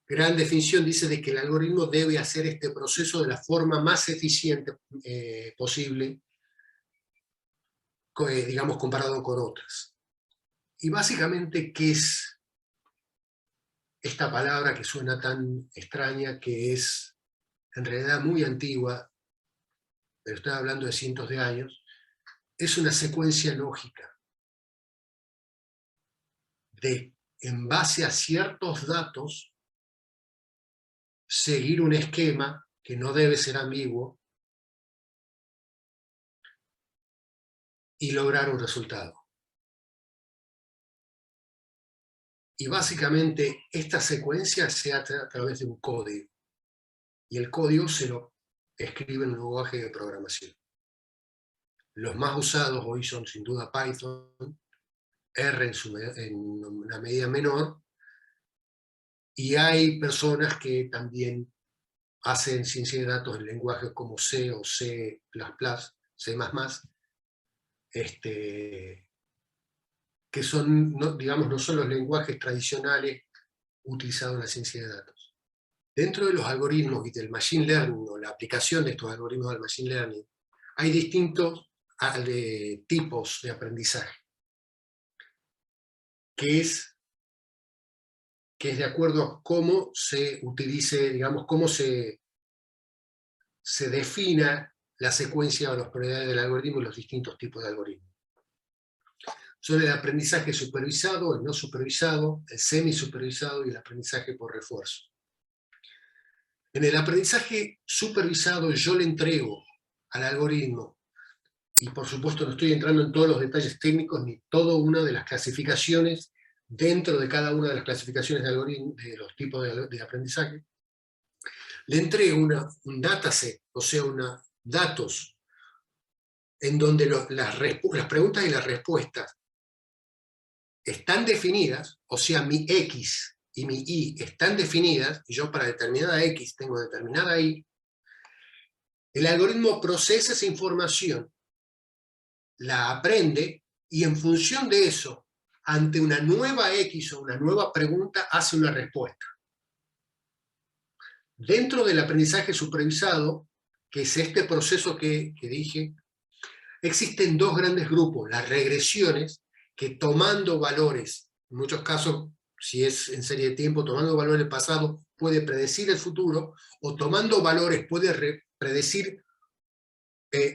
gran definición dice de que el algoritmo debe hacer este proceso de la forma más eficiente posible, digamos, comparado con otras. Y básicamente, ¿qué es esta palabra que suena tan extraña, que es en realidad muy antigua, pero estoy hablando de cientos de años? Es una secuencia lógica de, en base a ciertos datos, seguir un esquema que no debe ser ambiguo y lograr un resultado. Y básicamente esta secuencia se hace a través de un código. Y el código se lo escribe en un lenguaje de programación. Los más usados hoy son sin duda Python, R en una medida menor, y hay personas que también hacen ciencia de datos en lenguajes como C o C++, C++, que son, digamos, no son los lenguajes tradicionales utilizados en la ciencia de datos. Dentro de los algoritmos y del machine learning, o la aplicación de estos algoritmos al machine learning, hay distintos tipos de aprendizaje, que es de acuerdo a cómo se utilice, digamos, cómo se defina la secuencia o las propiedades del algoritmo y los distintos tipos de algoritmos. Son el aprendizaje supervisado, el no supervisado, el semi-supervisado y el aprendizaje por refuerzo. En el aprendizaje supervisado yo le entrego al algoritmo, y por supuesto no estoy entrando en todos los detalles técnicos ni toda una de las clasificaciones dentro de cada una de las clasificaciones de algoritmos, de los tipos de aprendizaje, le entrego un dataset, o sea, datos en donde las preguntas y las respuestas están definidas, o sea, mi X y mi Y están definidas, y yo para determinada X tengo determinada Y. El algoritmo procesa esa información, la aprende, y en función de eso, ante una nueva X o una nueva pregunta, hace una respuesta. Dentro del aprendizaje supervisado, que es este proceso que dije, existen dos grandes grupos: las regresiones, que tomando valores, en muchos casos, si es en serie de tiempo, tomando valores del pasado, puede predecir el futuro, o tomando valores puede predecir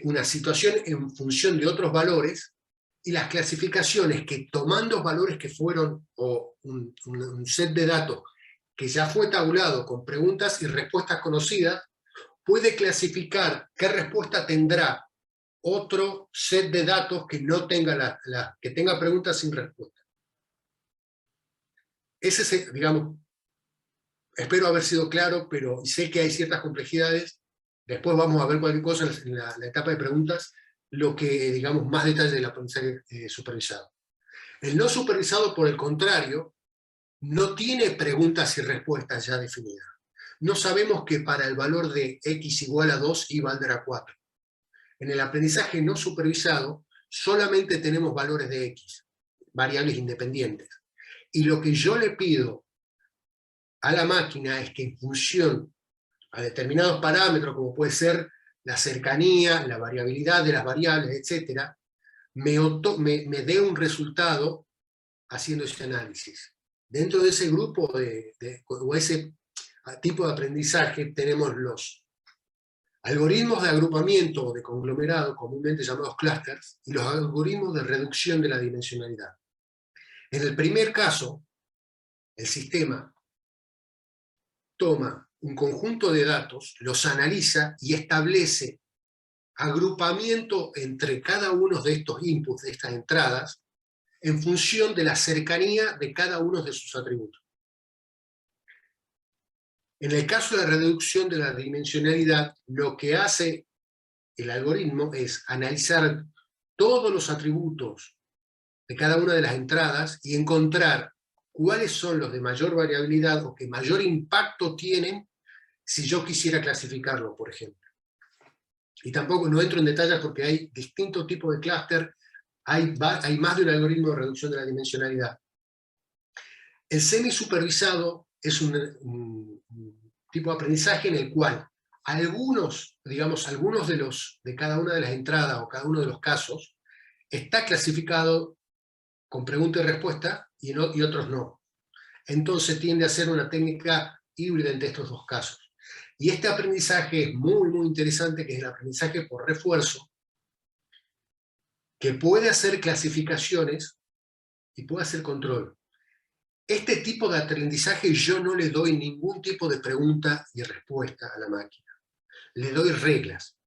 una situación en función de otros valores, y las clasificaciones, que tomando valores que fueron, o un set de datos que ya fue tabulado con preguntas y respuestas conocidas, puede clasificar qué respuesta tendrá otro set de datos que no tenga que tenga preguntas sin respuesta. Ese es, digamos, espero haber sido claro, pero sé que hay ciertas complejidades. Después vamos a ver cualquier cosa en la etapa de preguntas, lo que, digamos, más detalles del aprendizaje supervisado. El no supervisado, por el contrario, no tiene preguntas y respuestas ya definidas. No sabemos que para el valor de x igual a 2, y valdrá 4. En el aprendizaje no supervisado solamente tenemos valores de x, variables independientes. Y lo que yo le pido a la máquina es que, en función a determinados parámetros, como puede ser la cercanía, la variabilidad de las variables, etc., me dé un resultado haciendo ese análisis. Dentro de ese grupo o ese tipo de aprendizaje tenemos los algoritmos de agrupamiento o de conglomerado, comúnmente llamados clusters, y los algoritmos de reducción de la dimensionalidad. En el primer caso, el sistema toma un conjunto de datos, los analiza y establece agrupamiento entre cada uno de estos inputs, de estas entradas, en función de la cercanía de cada uno de sus atributos. En el caso de la reducción de la dimensionalidad, lo que hace el algoritmo es analizar todos los atributos de cada una de las entradas y encontrar cuáles son los de mayor variabilidad o que mayor impacto tienen si yo quisiera clasificarlo, por ejemplo. y tampoco no entro en detalles porque hay distintos tipos de clúster, hay más de un algoritmo de reducción de la dimensionalidad. El semi-supervisado es un tipo de aprendizaje en el cual algunos, digamos, algunos de cada una de las entradas o cada uno de los casos está clasificado con pregunta y respuesta y otros no. Entonces tiende a ser una técnica híbrida entre estos dos casos. Y este aprendizaje es muy, muy interesante, que es el aprendizaje por refuerzo, que puede hacer clasificaciones y puede hacer control. Este tipo de aprendizaje yo no le doy ningún tipo de pregunta y respuesta a la máquina. Le doy reglas.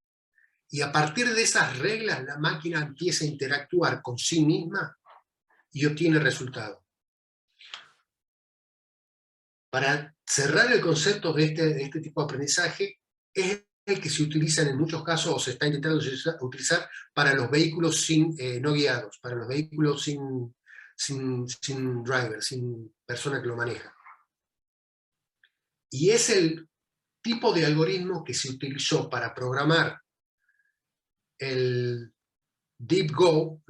Y a partir de esas reglas, la máquina empieza a interactuar con sí misma y obtiene resultados. Para cerrar el concepto de este tipo de aprendizaje, es el que se utiliza en muchos casos, o se está intentando utilizar para los vehículos no guiados, para los vehículos sin driver, sin persona que lo maneja. Y es el tipo de algoritmo que se utilizó para programar el Deep Go,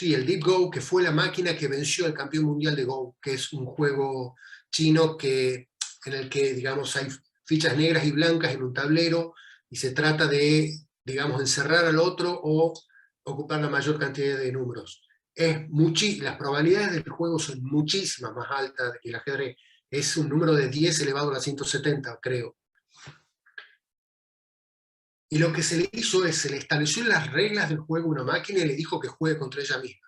el Deep Go, que fue la máquina que venció al campeón mundial de Go, que es un juego chino en el que, digamos, hay fichas negras y blancas en un tablero, y se trata de, digamos, encerrar al otro o ocupar la mayor cantidad de números. Las probabilidades del juego son muchísimas más altas que el ajedrez. Es un número de 10 elevado a la 170, creo. Y lo que se le hizo es, se le estableció las reglas del juego a una máquina y le dijo que juegue contra ella misma.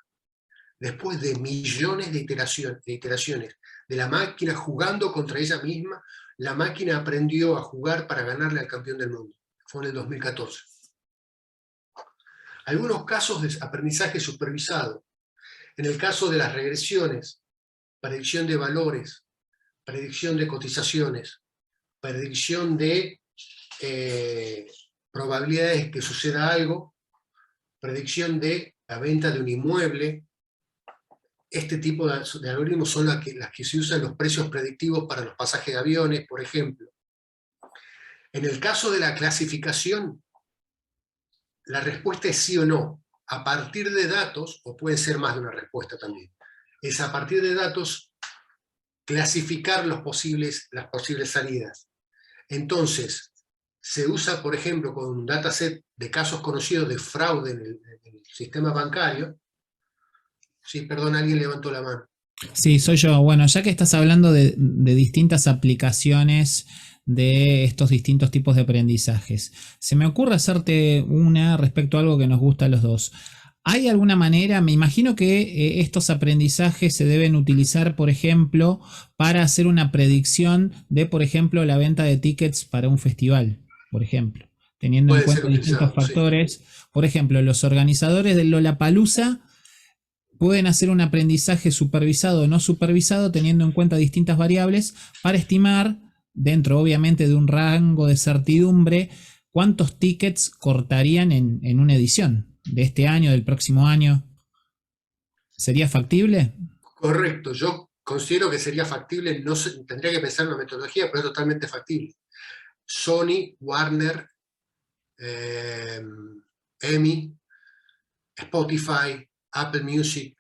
Después de millones de iteraciones de la máquina jugando contra ella misma, la máquina aprendió a jugar para ganarle al campeón del mundo. Fue en el 2014. Algunos casos de aprendizaje supervisado. En el caso de las regresiones, predicción de valores, predicción de cotizaciones, predicción de probabilidades que suceda algo, predicción de la venta de un inmueble. Este tipo de algoritmos son las que se usan los precios predictivos para los pasajes de aviones, por ejemplo. En el caso de la clasificación, la respuesta es sí o no, a partir de datos, o puede ser más de una respuesta también. Es a partir de datos clasificar las posibles salidas. Entonces, se usa, por ejemplo, con un dataset de casos conocidos de fraude en el sistema bancario. Sí, perdón, alguien levantó la mano. Sí, soy yo. Bueno, ya que estás hablando de distintas aplicaciones de estos distintos tipos de aprendizajes, se me ocurre hacerte una respecto a algo que nos gusta a los dos. ¿Hay alguna manera? Me imagino que estos aprendizajes se deben utilizar, por ejemplo, para hacer una predicción de, por ejemplo, la venta de tickets para un festival, por ejemplo, teniendo en cuenta distintos factores. Sí. Por ejemplo, los organizadores del Lollapalooza pueden hacer un aprendizaje supervisado o no supervisado, teniendo en cuenta distintas variables, para estimar, dentro obviamente de un rango de certidumbre, cuántos tickets cortarían en una edición de este año, del próximo año. ¿Sería factible? Correcto, yo considero que sería factible, tendría que pensar en una metodología, pero es totalmente factible. Sony, Warner, EMI, Spotify, Apple Music,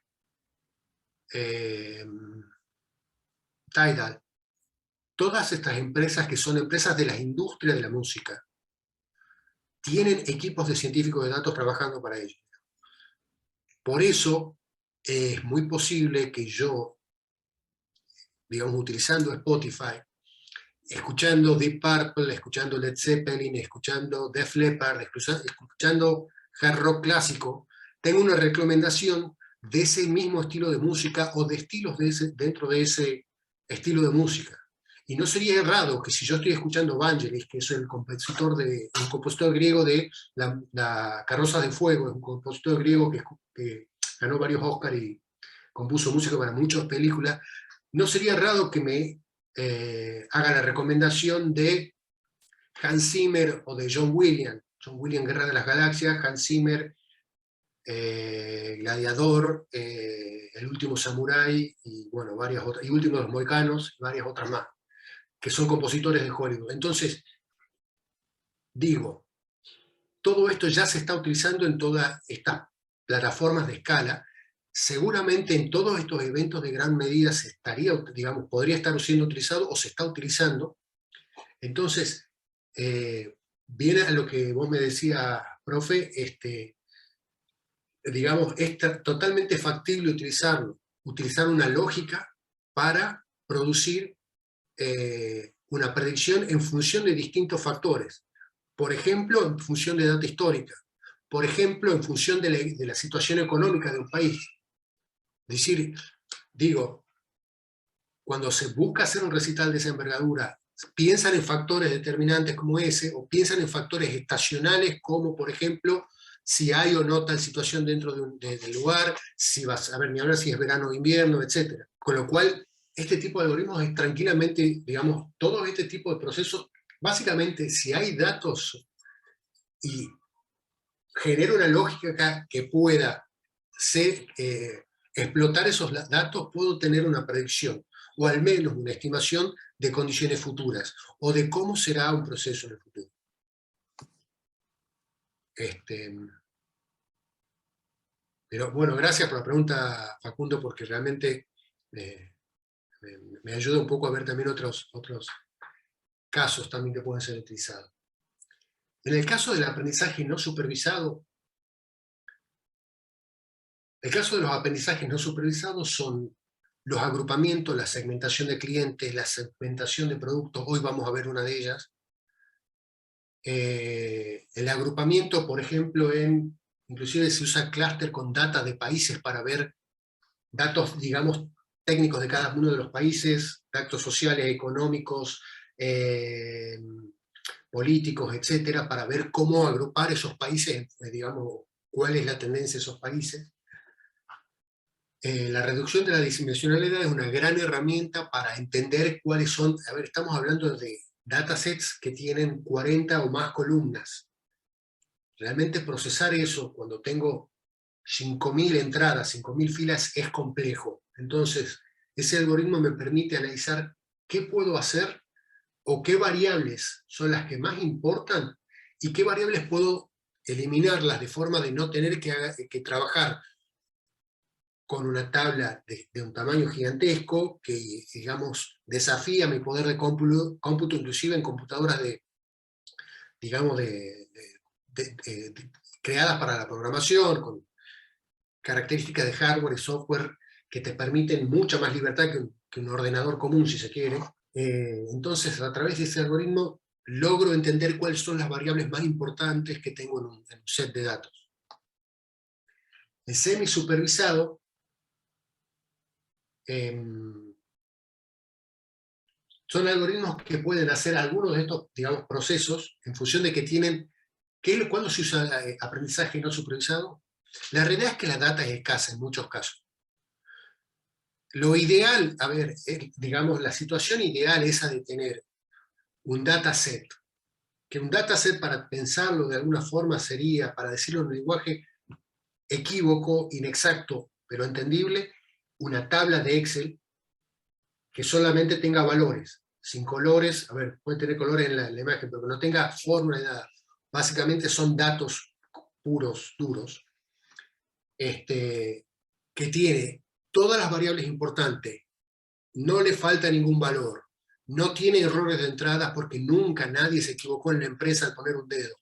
Tidal, todas estas empresas que son empresas de la industria de la música, tienen equipos de científicos de datos trabajando para ellos. Por eso es muy posible que yo, digamos, utilizando Spotify, escuchando Deep Purple, escuchando Led Zeppelin, escuchando Def Leppard, escuchando hard rock clásico, tengo una recomendación de ese mismo estilo de música o de estilos dentro de ese estilo de música. Y no sería errado que si yo estoy escuchando Vangelis, que es un compositor griego de la Carroza de Fuego, es un compositor griego que ganó varios Oscars y compuso música para muchas películas, no sería errado que me haga la recomendación de Hans Zimmer o de John Williams, Guerra de las Galaxias, Hans Zimmer, Gladiador, El último Samurái, y bueno, varias otras, y Último de los Mohicanos, y varias otras más, que son compositores de Hollywood. Entonces, digo, todo esto ya se está utilizando en todas estas plataformas de escala. Seguramente en todos estos eventos de gran medida se estaría, digamos, podría estar siendo utilizado o se está utilizando. Entonces, viene a lo que vos me decías, profe, digamos, es totalmente factible utilizarlo, utilizar una lógica para producir una predicción en función de distintos factores. Por ejemplo, en función de data histórica. Por ejemplo, en función de la situación económica de un país. Es decir, digo, cuando se busca hacer un recital de esa envergadura, piensan en factores determinantes como ese, o piensan en factores estacionales como, por ejemplo, si hay o no tal situación dentro del lugar, si vas a ver ni hablar si es verano o invierno, etc. Con lo cual, este tipo de algoritmos es tranquilamente, digamos, todo este tipo de procesos, básicamente, si hay datos y genera una lógica que pueda explotar esos datos, puedo tener una predicción, o al menos una estimación de condiciones futuras, o de cómo será un proceso en el futuro. Pero bueno, gracias por la pregunta, Facundo, porque realmente me ayuda un poco a ver también otros casos también que pueden ser utilizados. En el caso del aprendizaje no supervisado, el caso de los aprendizajes no supervisados son los agrupamientos, la segmentación de clientes, la segmentación de productos, hoy vamos a ver una de ellas. El agrupamiento, por ejemplo, inclusive se usa clúster con data de países para ver datos, digamos, técnicos de cada uno de los países, datos sociales, económicos, políticos, etcétera, para ver cómo agrupar esos países, digamos, cuál es la tendencia de esos países. La reducción de la dimensionalidad es una gran herramienta para entender cuáles son, a ver, estamos hablando de datasets que tienen 40 o más columnas. Realmente procesar eso cuando tengo 5.000 entradas, 5.000 filas es complejo. Entonces, ese algoritmo me permite analizar qué puedo hacer o qué variables son las que más importan y qué variables puedo eliminarlas de forma de no tener que trabajar con una tabla de un tamaño gigantesco que, digamos, desafía mi poder de cómputo inclusive en computadoras digamos, creadas para la programación, con características de hardware y software que te permiten mucha más libertad que un ordenador común, si se quiere. Entonces, a través de ese algoritmo, logro entender cuáles son las variables más importantes que tengo en un set de datos. El semi-supervisado son algoritmos que pueden hacer algunos de estos, digamos, procesos en función de que tienen... ¿Cuándo se usa aprendizaje no supervisado? La realidad es que la data es escasa en muchos casos. Lo ideal, a ver, digamos, la situación ideal es esa de tener un dataset, que un dataset, para pensarlo de alguna forma, sería, para decirlo en un lenguaje equívoco, inexacto, pero entendible, una tabla de Excel que solamente tenga valores, sin colores. A ver, puede tener colores en la imagen, pero que no tenga fórmula ni nada. Básicamente son datos puros, duros, que tiene todas las variables importantes, no le falta ningún valor, no tiene errores de entrada porque nunca nadie se equivocó en la empresa al poner un dedo,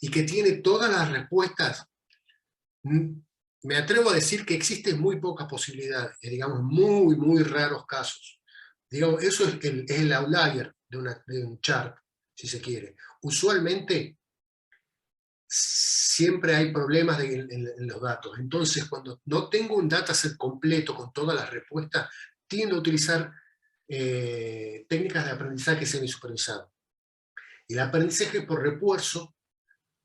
y que tiene todas las respuestas. Me atrevo a decir que existen muy pocas posibilidades, digamos, muy, muy raros casos. Digamos, eso es el outlier de un chart, si se quiere. Usualmente, siempre hay problemas en los datos. Entonces, cuando no tengo un dataset completo con todas las respuestas, tiendo a utilizar técnicas de aprendizaje semisupervisado. Y el aprendizaje por refuerzo,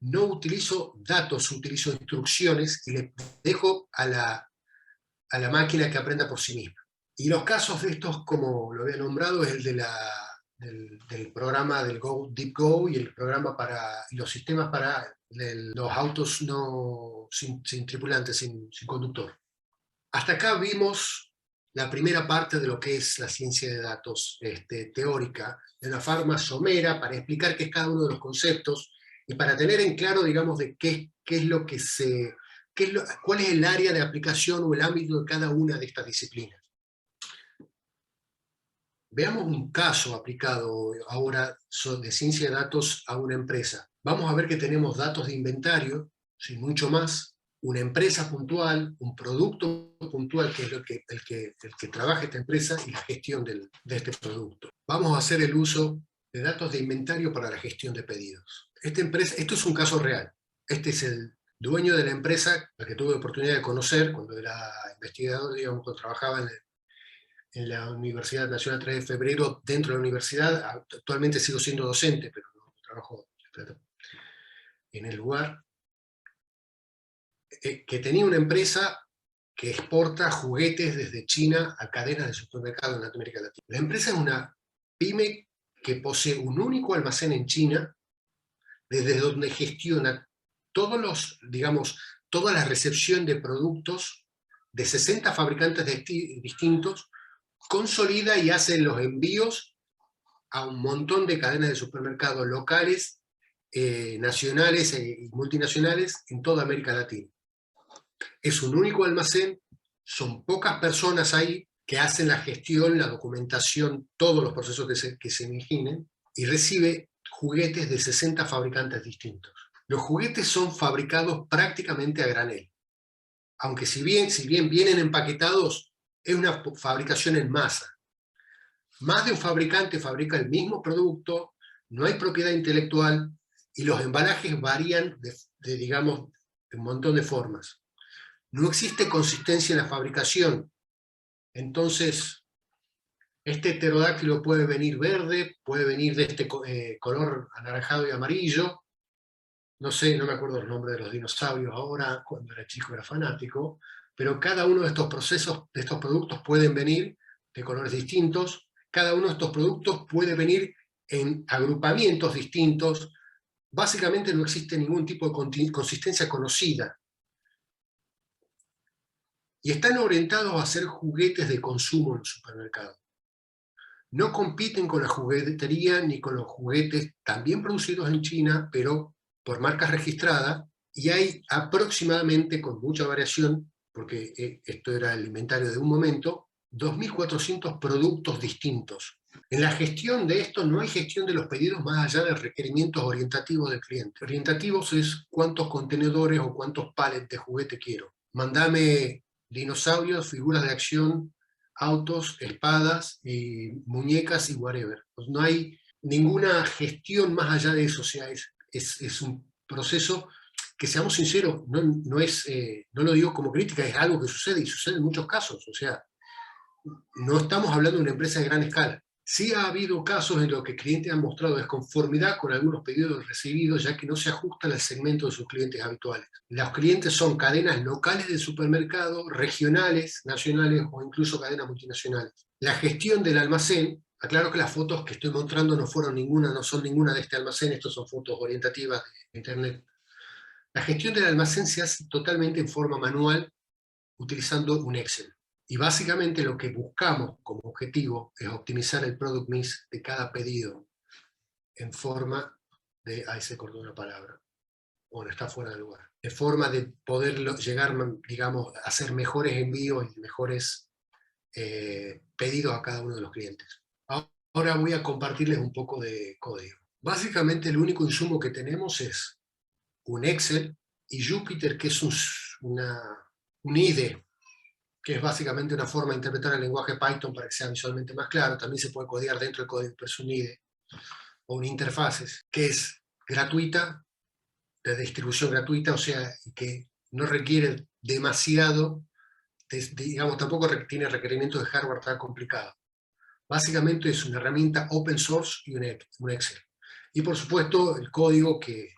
no utilizo datos, utilizo instrucciones y le dejo a la máquina que aprenda por sí misma. Y los casos de estos, como lo había nombrado, es el del programa del Deep Go y el programa y los sistemas para los autos sin tripulante, sin conductor. Hasta acá vimos la primera parte de lo que es la ciencia de datos teórica, de una forma somera, para explicar qué es cada uno de los conceptos Y para tener en claro, digamos, de qué es lo que se... cuál es el área de aplicación o el ámbito de cada una de estas disciplinas. Veamos un caso aplicado ahora de ciencia de datos a una empresa. Vamos a ver que tenemos datos de inventario, sin mucho más, una empresa puntual, un producto puntual, que es el que trabaja esta empresa, y la gestión de este producto. Vamos a hacer el uso de datos de inventario para la gestión de pedidos. Esto es un caso real. Este es el dueño de la empresa, la que tuve la oportunidad de conocer cuando era investigador, digamos, cuando trabajaba en la Universidad Nacional 3 de Febrero, dentro de la universidad. Actualmente sigo siendo docente, pero no trabajo en el lugar, que tenía una empresa que exporta juguetes desde China a cadenas de supermercados en Latinoamérica Latina. La empresa es una pyme que posee un único almacén en China, desde donde gestiona toda la recepción de productos de 60 fabricantes distintos, consolida y hace los envíos a un montón de cadenas de supermercados locales, nacionales y multinacionales en toda América Latina. Es un único almacén, son pocas personas ahí que hacen la gestión, la documentación, todos los procesos que se imaginen, y recibe juguetes de 60 fabricantes distintos. Los juguetes son fabricados prácticamente a granel, aunque si bien vienen empaquetados, es una fabricación en masa. Más de un fabricante fabrica el mismo producto, no hay propiedad intelectual, y los embalajes varían digamos, de un montón de formas. No existe consistencia en la fabricación. Entonces, este pterodáctilo puede venir verde, puede venir de este color anaranjado y amarillo. No sé, no me acuerdo el nombre de los dinosaurios ahora, cuando era chico era fanático, pero cada uno de estos procesos, de estos productos, pueden venir de colores distintos. Cada uno de estos productos puede venir en agrupamientos distintos. Básicamente no existe ningún tipo de consistencia conocida. Y están orientados a hacer juguetes de consumo en el supermercado. No compiten con la juguetería ni con los juguetes también producidos en China, pero por marcas registradas, y hay aproximadamente, con mucha variación, porque esto era el inventario de un momento, 2.400 productos distintos. En la gestión de esto no hay gestión de los pedidos más allá de requerimientos orientativos del cliente. Orientativos es cuántos contenedores o cuántos pallets de juguete quiero. Mandame dinosaurios, figuras de acción, autos, espadas, muñecas y whatever. Pues no hay ninguna gestión más allá de eso. O sea, es un proceso que, seamos sinceros, no lo digo como crítica, es algo que sucede, y sucede en muchos casos. O sea, no estamos hablando de una empresa de gran escala. Sí ha habido casos en los que clientes han mostrado desconformidad con algunos pedidos recibidos, ya que no se ajustan al segmento de sus clientes habituales. Los clientes son cadenas locales de supermercado, regionales, nacionales o incluso cadenas multinacionales. La gestión del almacén, aclaro que las fotos que estoy mostrando no son ninguna de este almacén, estas son fotos orientativas de internet. La gestión del almacén se hace totalmente en forma manual, utilizando un Excel. Y básicamente lo que buscamos como objetivo es optimizar el product mix de cada pedido en forma de... Ahí se cortó una palabra. Bueno, está fuera de lugar. De forma de poder llegar, digamos, a hacer mejores envíos y mejores pedidos a cada uno de los clientes. Ahora voy a compartirles un poco de código. Básicamente el único insumo que tenemos es un Excel y Jupyter, que es un IDE, que es básicamente una forma de interpretar el lenguaje Python para que sea visualmente más claro. También se puede codear dentro del código, pero es un IDE, o un interfaces, que es gratuita, de distribución gratuita, o sea, que no requiere demasiado, digamos, tampoco tiene requerimientos de hardware tan complicados. Básicamente es una herramienta open source y un Excel. Y por supuesto, el código que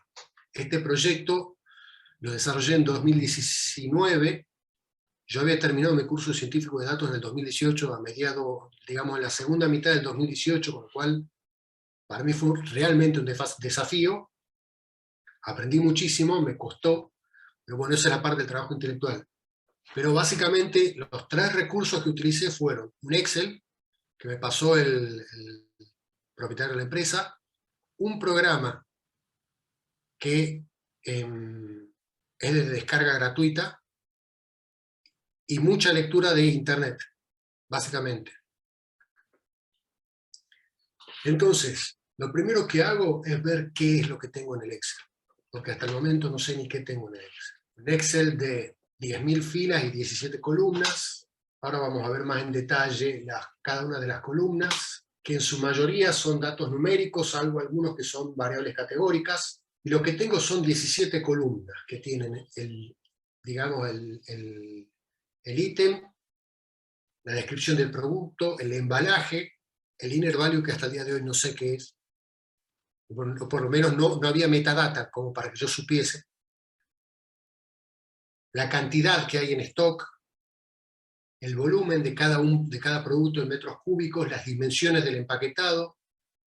este proyecto lo desarrollé en 2019. Yo había terminado mi curso científico de datos en el 2018, a mediados, digamos, en la segunda mitad del 2018, con lo cual para mí fue realmente un desafío. Aprendí muchísimo, me costó, pero bueno, esa era parte del trabajo intelectual. Pero básicamente los 3 recursos que utilicé fueron un Excel, que me pasó el propietario de la empresa, un programa que es de descarga gratuita y mucha lectura de internet, básicamente. Entonces, lo primero que hago es ver qué es lo que tengo en el Excel, porque hasta el momento no sé ni qué tengo en el Excel. Un Excel de 10.000 filas y 17 columnas. Ahora vamos a ver más en detalle cada una de las columnas, que en su mayoría son datos numéricos, salvo algunos que son variables categóricas. Y lo que tengo son 17 columnas que tienen digamos, el ítem, la descripción del producto, el embalaje, el inner value, que hasta el día de hoy no sé qué es, o por lo menos no había metadata como para que yo supiese, la cantidad que hay en stock, el volumen de cada producto en metros cúbicos, las dimensiones del empaquetado,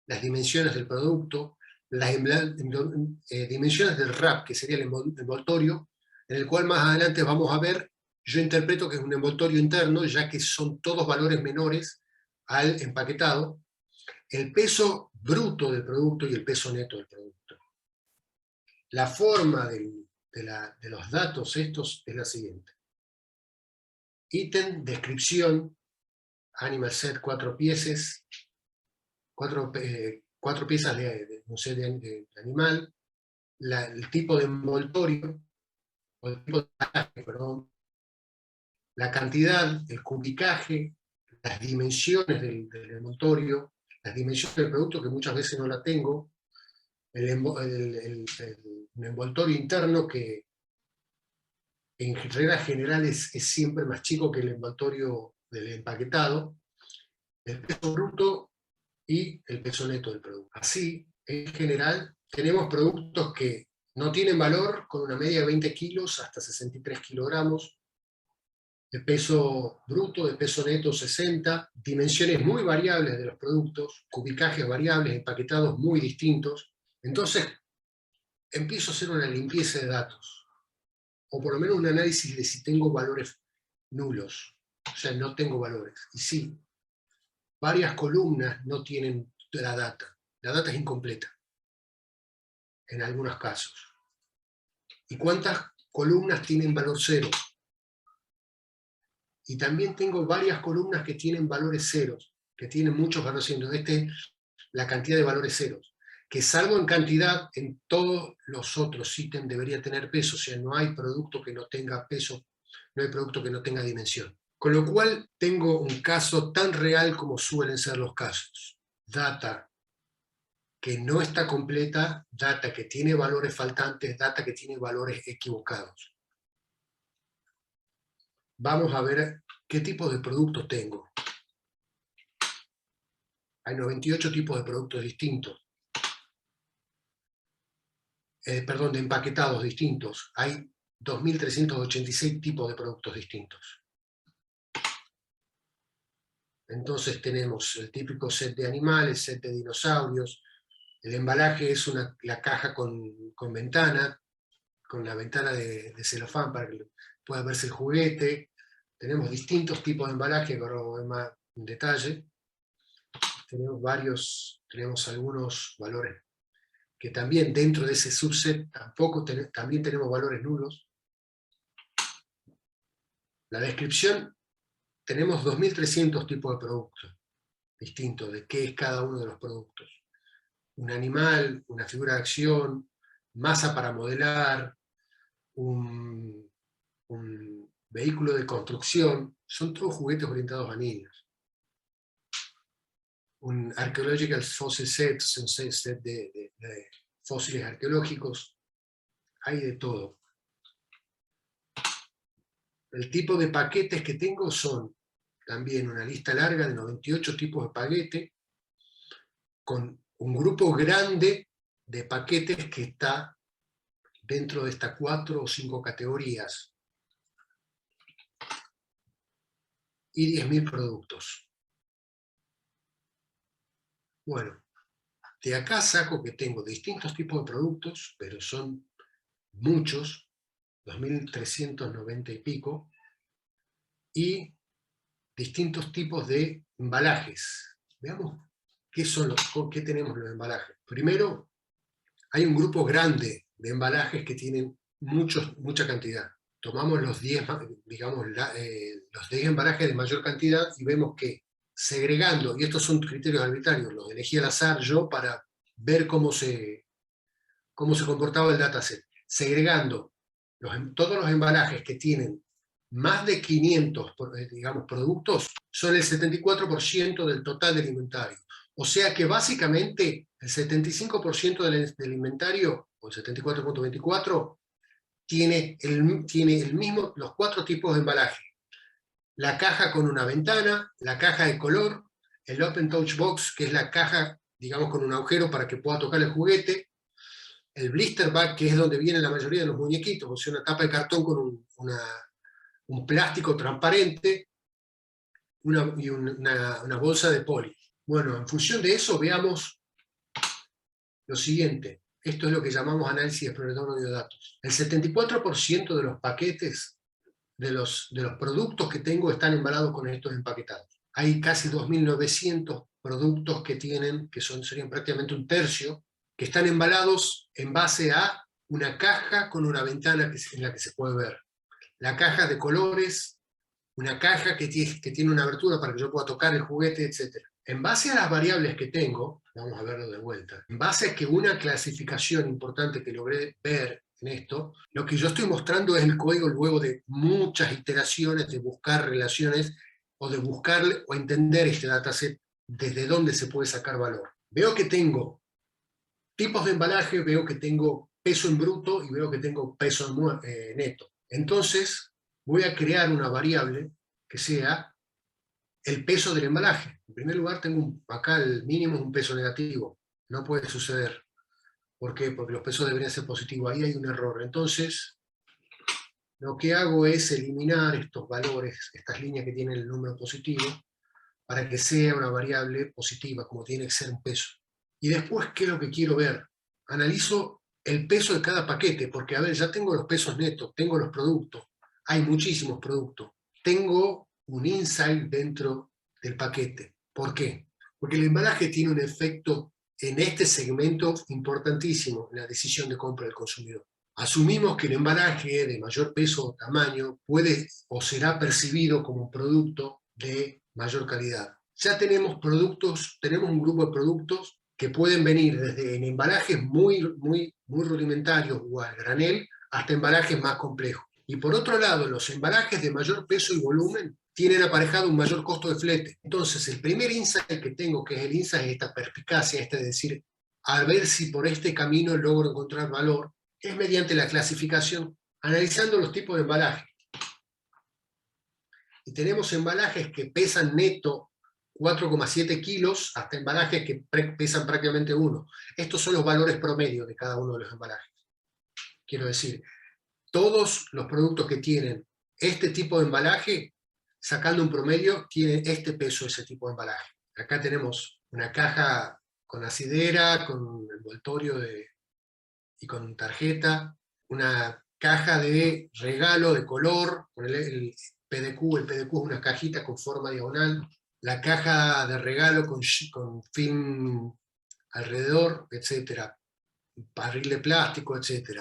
las dimensiones del producto, las dimensiones del wrap, que sería el envoltorio, en el cual más adelante vamos a ver, yo interpreto que es un envoltorio interno, ya que son todos valores menores al empaquetado, el peso bruto del producto y el peso neto del producto. La forma de los datos estos es la siguiente. Ítem, descripción, animal set, 4 piezas, cuatro piezas no sé, de animal, el tipo de envoltorio, o el tipo de embalaje, perdón, la cantidad, el cubicaje, las dimensiones del envoltorio, las dimensiones del producto, que muchas veces no la tengo, un envoltorio interno que en regla general es siempre más chico que el envoltorio del empaquetado, el peso bruto y el peso neto del producto. Así, en general, tenemos productos que no tienen valor, con una media de 20 kilos hasta 63 kilogramos, de peso bruto, de peso neto 60, dimensiones muy variables de los productos, cubicajes variables, empaquetados muy distintos. Entonces, empiezo a hacer una limpieza de datos, o por lo menos un análisis de si tengo valores nulos, o sea, no tengo valores. Y sí, varias columnas no tienen la data es incompleta, en algunos casos. ¿Y cuántas columnas tienen valor cero? Y también tengo varias columnas que tienen valores ceros, que tienen muchos valores ceros. La cantidad de valores ceros, que salvo en cantidad, en todos los otros ítems debería tener peso, o sea, no hay producto que no tenga peso, no hay producto que no tenga dimensión. Con lo cual tengo un caso tan real como suelen ser los casos. Data que no está completa, data que tiene valores faltantes, data que tiene valores equivocados. Vamos a ver qué tipo de productos tengo. Hay 98 tipos de productos distintos. Perdón, de empaquetados distintos. Hay 2.386 tipos de productos distintos. Entonces tenemos el típico set de animales, set de dinosaurios. El embalaje es la caja con ventana, con la ventana de celofán para que pueda verse el juguete. Tenemos distintos tipos de embalaje, pero voy más en detalle. Tenemos algunos valores que también dentro de ese subset también tenemos valores nulos. La descripción, tenemos 2.300 tipos de productos distintos, de qué es cada uno de los productos. Un animal, una figura de acción, masa para modelar, un vehículo de construcción, son todos juguetes orientados a niños. Un archaeological fossil set, un set de fósiles arqueológicos, hay de todo. El tipo de paquetes que tengo son también una lista larga de 98 tipos de paquete, con un grupo grande de paquetes que está dentro de estas 4 o 5 categorías, y 10.000 productos. Bueno, de acá saco que tengo distintos tipos de productos, pero son muchos, 2.390 y pico, y distintos tipos de embalajes. Veamos qué tenemos los embalajes. Primero, hay un grupo grande de embalajes que tienen mucha cantidad. Tomamos los 10, digamos, los 10 embalajes de mayor cantidad y vemos que segregando, y estos son criterios arbitrarios, los elegí al azar yo para ver cómo se comportaba el dataset, segregando todos los embalajes que tienen más de 500 digamos, productos, son el 74% del total del inventario. O sea que básicamente el 75% del inventario, o el 74.24, tiene el mismo, los 4 tipos de embalaje. La caja con una ventana, la caja de color, el Open Touch Box, que es la caja, digamos, con un agujero para que pueda tocar el juguete, el blister bag, que es donde viene la mayoría de los muñequitos, o sea, una tapa de cartón con un plástico transparente y una bolsa de poli. Bueno, en función de eso veamos lo siguiente. Esto es lo que llamamos análisis exploratorio de datos. El 74% de los paquetes de los productos que tengo están embalados con estos empaquetados. Hay casi 2.900 productos que tienen, serían prácticamente un tercio, que están embalados en base a una caja con una ventana en la que se puede ver. La caja de colores, una caja que tiene una abertura para que yo pueda tocar el juguete, etc. En base a las variables que tengo, vamos a verlo de vuelta, en base a que una clasificación importante que logré ver en esto, lo que yo estoy mostrando es el código luego de muchas iteraciones de buscar relaciones o de buscar o entender este dataset desde dónde se puede sacar valor. Veo que tengo tipos de embalaje, veo que tengo peso en bruto y veo que tengo peso en neto. Entonces voy a crear una variable que sea el peso del embalaje. En primer lugar, tengo acá el mínimo es un peso negativo. No puede suceder. ¿Por qué? Porque los pesos deberían ser positivos. Ahí hay un error. Entonces, lo que hago es eliminar estos valores, estas líneas que tienen el número positivo, para que sea una variable positiva, como tiene que ser un peso. Y después, ¿qué es lo que quiero ver? Analizo el peso de cada paquete, porque, a ver, ya tengo los pesos netos, tengo los productos, hay muchísimos productos. Tengo un insight dentro del paquete. ¿Por qué? Porque el embalaje tiene un efecto en este segmento importantísimo en la decisión de compra del consumidor. Asumimos que el embalaje de mayor peso o tamaño puede o será percibido como un producto de mayor calidad. Ya tenemos productos, tenemos un grupo de productos que pueden venir desde en embalajes muy rudimentarios o al granel hasta embalajes más complejos. Y por otro lado, los embalajes de mayor peso y volumen tienen aparejado un mayor costo de flete. Entonces, el primer insight que tengo, que es el insight de esta perspicacia, de decir, a ver si por este camino logro encontrar valor, es mediante la clasificación, analizando los tipos de embalaje. Y tenemos embalajes que pesan neto 4,7 kilos, hasta embalajes que pesan prácticamente 1. Estos son los valores promedio de cada uno de los embalajes. Quiero decir, todos los productos que tienen este tipo de embalaje, sacando un promedio, tienen este peso, ese tipo de embalaje. Acá tenemos una caja con asidera, con envoltorio y con tarjeta, una caja de regalo de color, con el PDQ es una cajita con forma diagonal, la caja de regalo con film alrededor, etc. Barril de plástico, etc.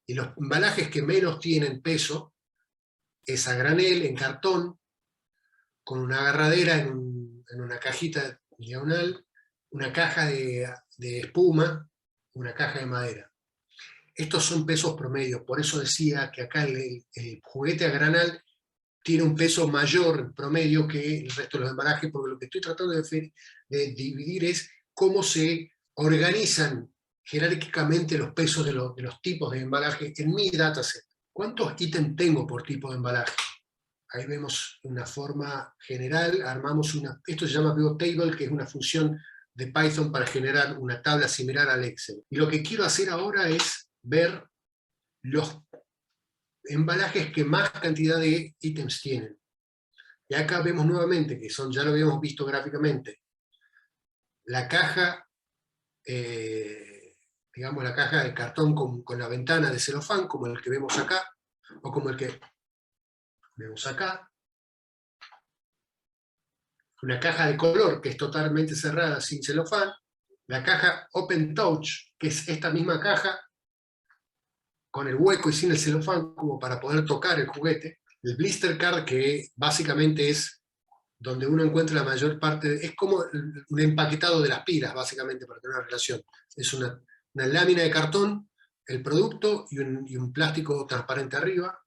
Y los embalajes que menos tienen peso es a granel, en cartón, con una agarradera en una cajita diagonal, una caja de espuma, una caja de madera. Estos son pesos promedios, por eso decía que acá el juguete a granel tiene un peso mayor en promedio que el resto de los embalajes, porque lo que estoy tratando de dividir es cómo se organizan jerárquicamente los pesos de los tipos de embalaje en mi dataset. ¿Cuántos ítems tengo por tipo de embalaje? Ahí vemos una forma general, armamos esto se llama pivot table, que es una función de Python para generar una tabla similar al Excel. Y lo que quiero hacer ahora es ver los embalajes que más cantidad de ítems tienen. Y acá vemos nuevamente, que ya lo habíamos visto gráficamente, la caja, digamos la caja de cartón con la ventana de celofán, como el que vemos acá, o como el que vemos acá. Una caja de color que es totalmente cerrada, sin celofán. La caja Open Touch, que es esta misma caja, con el hueco y sin el celofán, como para poder tocar el juguete. El blister card, que básicamente es donde uno encuentra la mayor parte, es como un empaquetado de las pilas, básicamente, para tener una relación. Es una lámina de cartón, el producto y un plástico transparente arriba,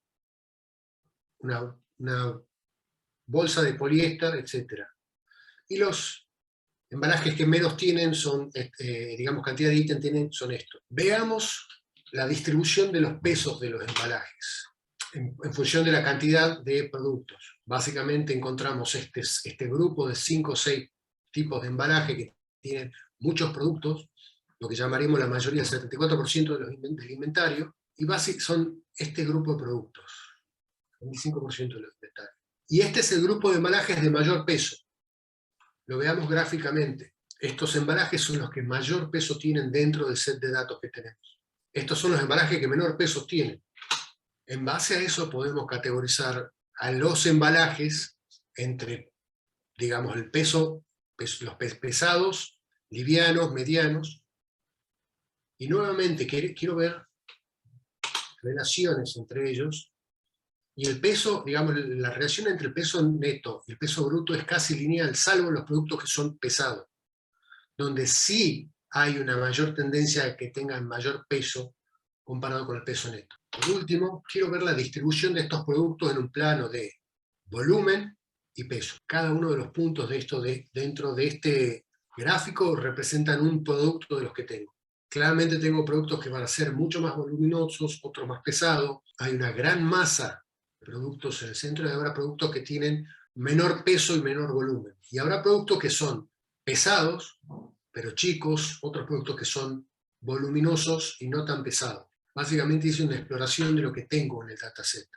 una bolsa de poliéster, etc. Y los embalajes que menos tienen son, digamos, cantidad de ítem tienen, son estos. Veamos la distribución de los pesos de los embalajes en función de la cantidad de productos. Básicamente encontramos este grupo de 5 o 6 tipos de embalaje que tienen muchos productos, lo que llamaremos la mayoría, el 74% del inventario, y son este grupo de productos, el 25% del inventario. Y este es el grupo de embalajes de mayor peso. Lo veamos gráficamente. Estos embalajes son los que mayor peso tienen dentro del set de datos que tenemos. Estos son los embalajes que menor peso tienen. En base a eso podemos categorizar a los embalajes entre, digamos, el peso, los pesados, livianos, medianos. Y nuevamente quiero ver relaciones entre ellos. Y el peso, digamos, la relación entre el peso neto y el peso bruto es casi lineal, salvo los productos que son pesados, donde sí hay una mayor tendencia a que tengan mayor peso comparado con el peso neto. Por último, quiero ver la distribución de estos productos en un plano de volumen y peso. Cada uno de los puntos de esto dentro de este gráfico representan un producto de los que tengo. Claramente tengo productos que van a ser mucho más voluminosos, otros más pesados. Hay una gran masa de productos en el centro y habrá productos que tienen menor peso y menor volumen. Y habrá productos que son pesados, pero chicos, otros productos que son voluminosos y no tan pesados. Básicamente hice una exploración de lo que tengo en el dataset.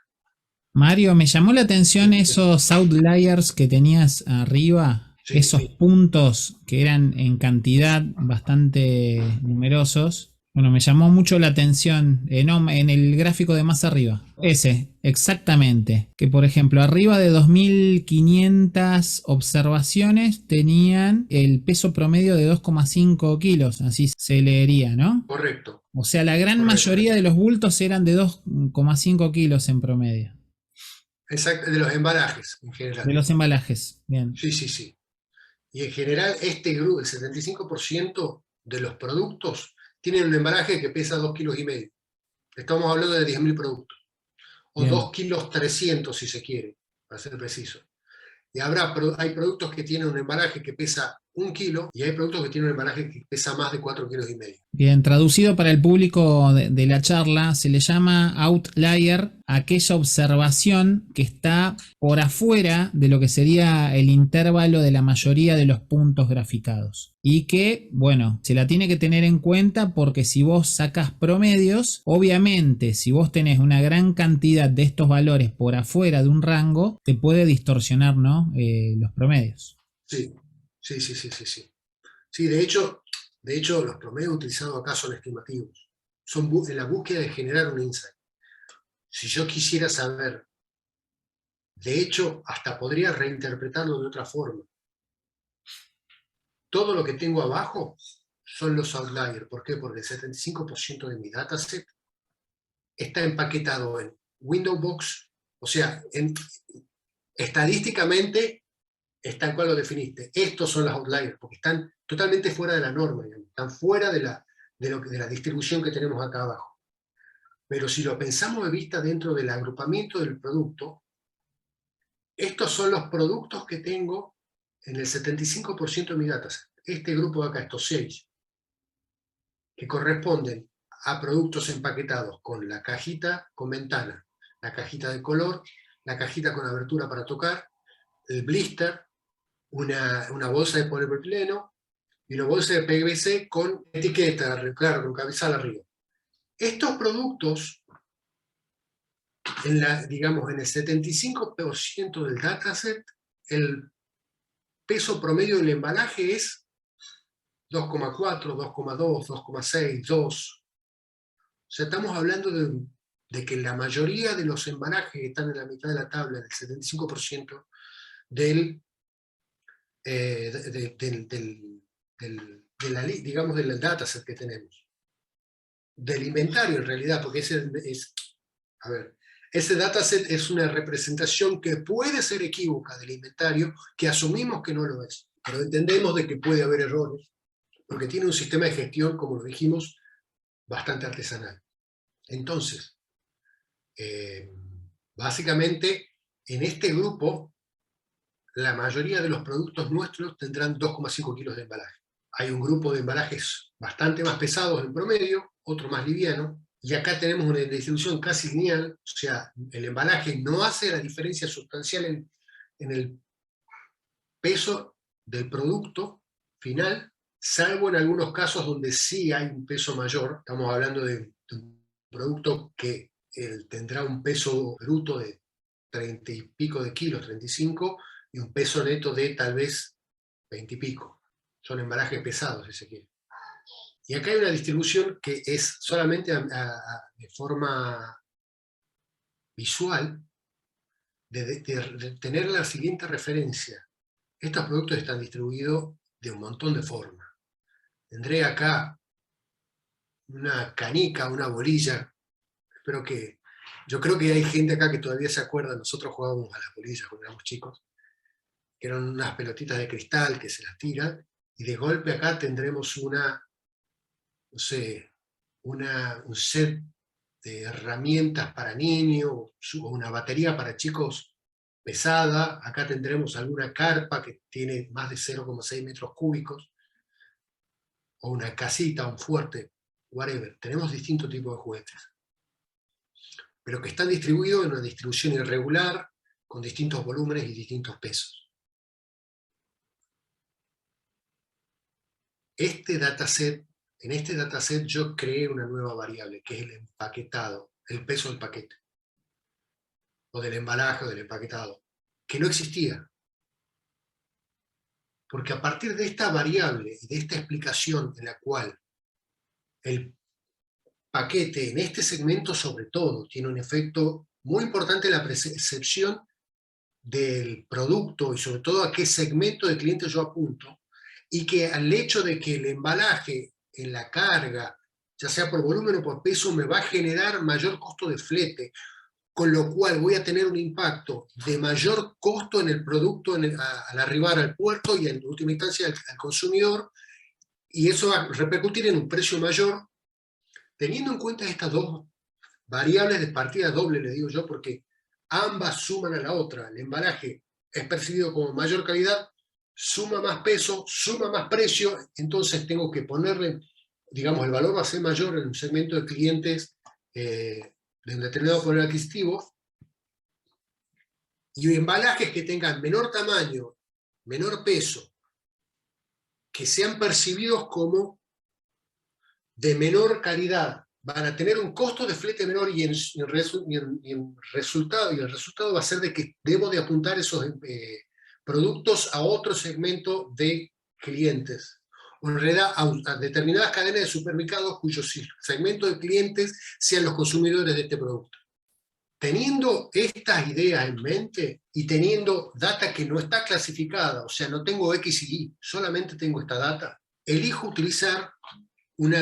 Mario, me llamó la atención esos outliers que tenías arriba, Sí, esos puntos que eran en cantidad bastante numerosos. Bueno, me llamó mucho la atención, no, en el gráfico de más arriba. Ese, exactamente. Que por ejemplo, arriba de 2500 observaciones tenían el peso promedio de 2,5 kilos, así se leería, ¿no? correcto. O sea, la gran mayoría de los bultos eran de 2,5 kilos en promedio. Exacto, de los embalajes en general. De los embalajes, bien. Sí, sí, sí. Y en general este grupo, el 75% de los productos tienen un embalaje que pesa 2,5 kilos. Estamos hablando de 10.000 productos. O Bien. 2,3 kilos si se quiere, para ser preciso. Y hay productos que tienen un embalaje que pesa 1 kilo y hay productos que tienen un embalaje que pesa más de 4,5 kilos. Bien, traducido para el público de la charla, se le llama outlier a aquella observación que está por afuera de lo que sería el intervalo de la mayoría de los puntos graficados. Y que, bueno, se la tiene que tener en cuenta porque si vos sacás promedios, obviamente si vos tenés una gran cantidad de estos valores por afuera de un rango, te puede distorsionar, ¿no? Los promedios. Sí, sí, sí, sí, sí, sí. Sí, de hecho, los promedios utilizados acá son estimativos. Son en la búsqueda de generar un insight. Si yo quisiera saber, de hecho, hasta podría reinterpretarlo de otra forma. Todo lo que tengo abajo son los outliers. ¿Por qué? Porque el 75% de mi dataset está empaquetado en window box, o sea, estadísticamente es tal cual lo definiste. Estos son los outliers, porque están totalmente fuera de la norma, digamos, están fuera de la distribución que tenemos acá abajo. Pero si lo pensamos de vista dentro del agrupamiento del producto, estos son los productos que tengo en el 75% de mi dataset. Este grupo de acá, estos 6, que corresponden a productos empaquetados con la cajita con ventana, la cajita de color, la cajita con abertura para tocar, el blister, una bolsa de polipropileno y una bolsa de PVC con etiqueta, claro, con cabezal arriba. Estos productos, digamos, en el 75% del dataset, el peso promedio del embalaje es 2,4, 2,2, 2,6, 2. O sea, estamos hablando de que la mayoría de los embalajes que están en la mitad de la tabla, del 75% digamos, del dataset que tenemos. del inventario en realidad, porque a ver, ese dataset es una representación que puede ser equívoca del inventario, que asumimos que no lo es, pero entendemos de que puede haber errores, porque tiene un sistema de gestión, como lo dijimos, bastante artesanal. Entonces, básicamente, en este grupo, la mayoría de los productos nuestros tendrán 2,5 kilos de embalaje. Hay un grupo de embalajes bastante más pesados en promedio, otro más liviano, y acá tenemos una distribución casi lineal, o sea, el embalaje no hace la diferencia sustancial en el peso del producto final, salvo en algunos casos donde sí hay un peso mayor. Estamos hablando de un producto que tendrá un peso bruto de 30 y pico de kilos, 35, y un peso neto de tal vez 20 y pico. Son embalajes pesados, si se quiere. Y acá hay una distribución que es solamente de forma visual, de tener la siguiente referencia. Estos productos están distribuidos de un montón de formas. Tendré acá una canica, una bolilla. Yo creo que hay gente acá que todavía se acuerda. Nosotros jugábamos a las bolillas cuando éramos chicos, que eran unas pelotitas de cristal que se las tiran, y de golpe acá tendremos no sé, un set de herramientas para niños, o una batería para chicos pesada. Acá tendremos alguna carpa que tiene más de 0,6 metros cúbicos, o una casita, un fuerte, whatever. Tenemos distintos tipos de juguetes, pero que están distribuidos en una distribución irregular, con distintos volúmenes y distintos pesos. En este dataset yo creé una nueva variable, que es el empaquetado, el peso del paquete, o del embalaje, o del empaquetado, que no existía. Porque a partir de esta variable y de esta explicación en la cual el paquete en este segmento sobre todo tiene un efecto muy importante en la percepción del producto y sobre todo a qué segmento de clientes yo apunto, y que al hecho de que el embalaje en la carga, ya sea por volumen o por peso, me va a generar mayor costo de flete, con lo cual voy a tener un impacto de mayor costo en el producto al arribar al puerto y en última instancia al consumidor, y eso va a repercutir en un precio mayor, teniendo en cuenta estas dos variables de partida doble, le digo yo, porque ambas suman a la otra. El embalaje es percibido como mayor calidad, suma más peso, suma más precio, entonces tengo que ponerle, digamos, el valor va a ser mayor en un segmento de clientes de un determinado poder adquisitivo, y embalajes que tengan menor tamaño, menor peso, que sean percibidos como de menor calidad, van a tener un costo de flete menor, y el resultado va a ser de que debo de apuntar esos productos a otro segmento de clientes, o en realidad a determinadas cadenas de supermercados cuyo segmento de clientes sean los consumidores de este producto. Teniendo estas ideas en mente y teniendo data que no está clasificada, o sea, no tengo X y Y, solamente tengo esta data, elijo utilizar un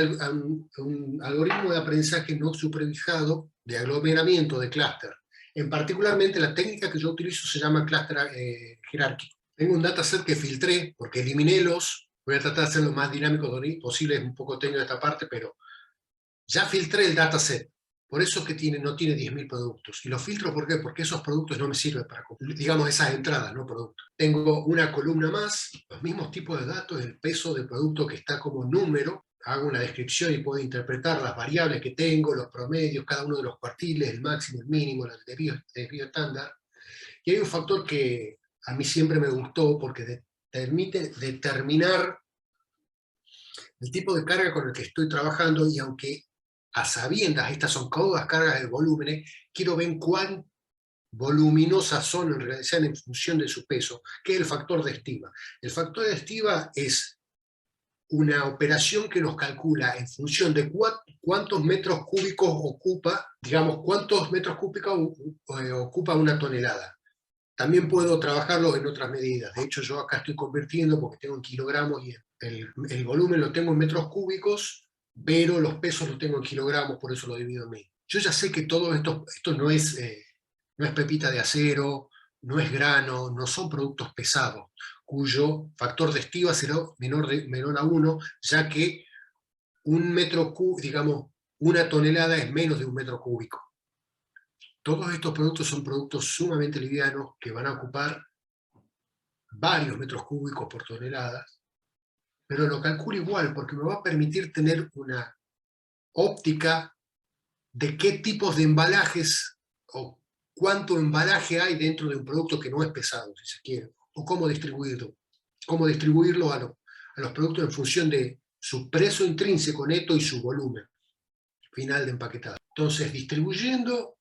algoritmo de aprendizaje no supervisado de aglomeramiento de clúster. En particularmente la técnica que yo utilizo se llama clúster jerárquico. Tengo un dataset que filtré porque eliminé voy a tratar de hacerlo lo más dinámico posible, es un poco técnico esta parte, pero ya filtré el dataset. Por eso es que no tiene 10.000 productos. Y los filtro, ¿por qué? Porque esos productos no me sirven para, digamos, esas entradas, no productos. Tengo una columna más, los mismos tipos de datos, el peso del producto que está como número, hago una descripción y puedo interpretar las variables que tengo, los promedios, cada uno de los cuartiles, el máximo, el mínimo, el desvío estándar. Y hay un factor que a mí siempre me gustó porque permite determinar el tipo de carga con el que estoy trabajando, y aunque a sabiendas estas son todas cargas de volúmenes, quiero ver cuán voluminosas son en realidad en función de su peso, que es el factor de estima. El factor de estima es una operación que nos calcula en función de cuántos metros cúbicos ocupa, digamos, cuántos metros cúbicos ocupa una tonelada. También puedo trabajarlo en otras medidas. De hecho, yo acá estoy convirtiendo porque tengo en kilogramos y el volumen lo tengo en metros cúbicos, pero los pesos los tengo en kilogramos, por eso lo divido en mil. Yo ya sé que todo esto no es pepita de acero, no es grano, no son productos pesados, cuyo factor de estiva será menor a 1, ya que un metro cúbico, digamos, una tonelada es menos de un metro cúbico. Todos estos productos son productos sumamente livianos que van a ocupar varios metros cúbicos por tonelada, pero lo calculo igual porque me va a permitir tener una óptica de qué tipos de embalajes o cuánto embalaje hay dentro de un producto que no es pesado, si se quiere, o cómo distribuirlo a los productos en función de su precio intrínseco neto y su volumen final de empaquetado. Entonces, distribuyendo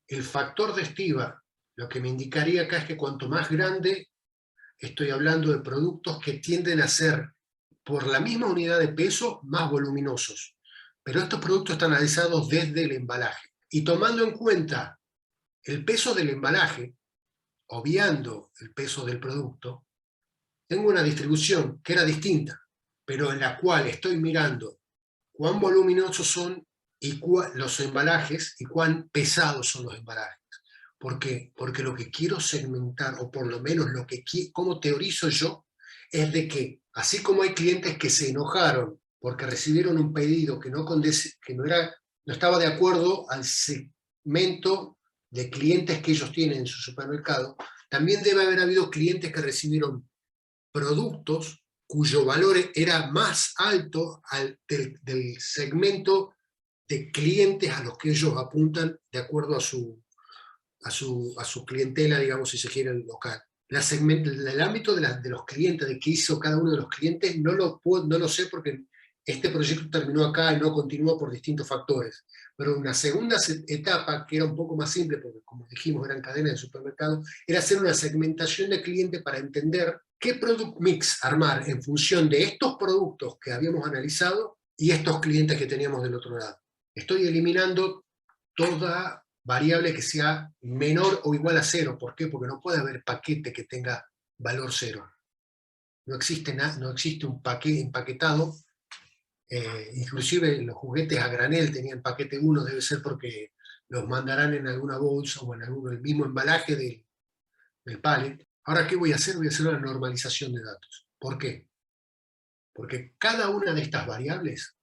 el factor de estiva, lo que me indicaría acá es que cuanto más grande, estoy hablando de productos que tienden a ser, por la misma unidad de peso, más voluminosos. Pero estos productos están analizados desde el embalaje. Y tomando en cuenta el peso del embalaje, obviando el peso del producto, tengo una distribución que era distinta, pero en la cual estoy mirando cuán voluminosos son los embalajes y cuán pesados son los embalajes. ¿Por qué? Porque lo que quiero segmentar, o por lo menos como teorizo yo, es de que, así como hay clientes que se enojaron porque recibieron un pedido que no estaba de acuerdo al segmento de clientes que ellos tienen en su supermercado, también debe haber habido clientes que recibieron productos cuyo valor era más alto del segmento de clientes a los que ellos apuntan de acuerdo a su clientela, digamos, si se quiere, local. El ámbito de los clientes, de qué hizo cada uno de los clientes, no lo sé porque este proyecto terminó acá y no continuó por distintos factores. Pero una segunda etapa, que era un poco más simple, porque como dijimos eran cadenas de supermercados, era hacer una segmentación de clientes para entender qué product mix armar en función de estos productos que habíamos analizado y estos clientes que teníamos del otro lado. Estoy eliminando toda variable que sea menor o igual a cero. ¿Por qué? Porque no puede haber paquete que tenga valor cero. No existe un paquete empaquetado. Inclusive los juguetes a granel tenían paquete 1, debe ser porque los mandarán en alguna bolsa o en el mismo embalaje del pallet. Ahora, ¿qué voy a hacer? Voy a hacer una normalización de datos. ¿Por qué? Porque cada una de estas variables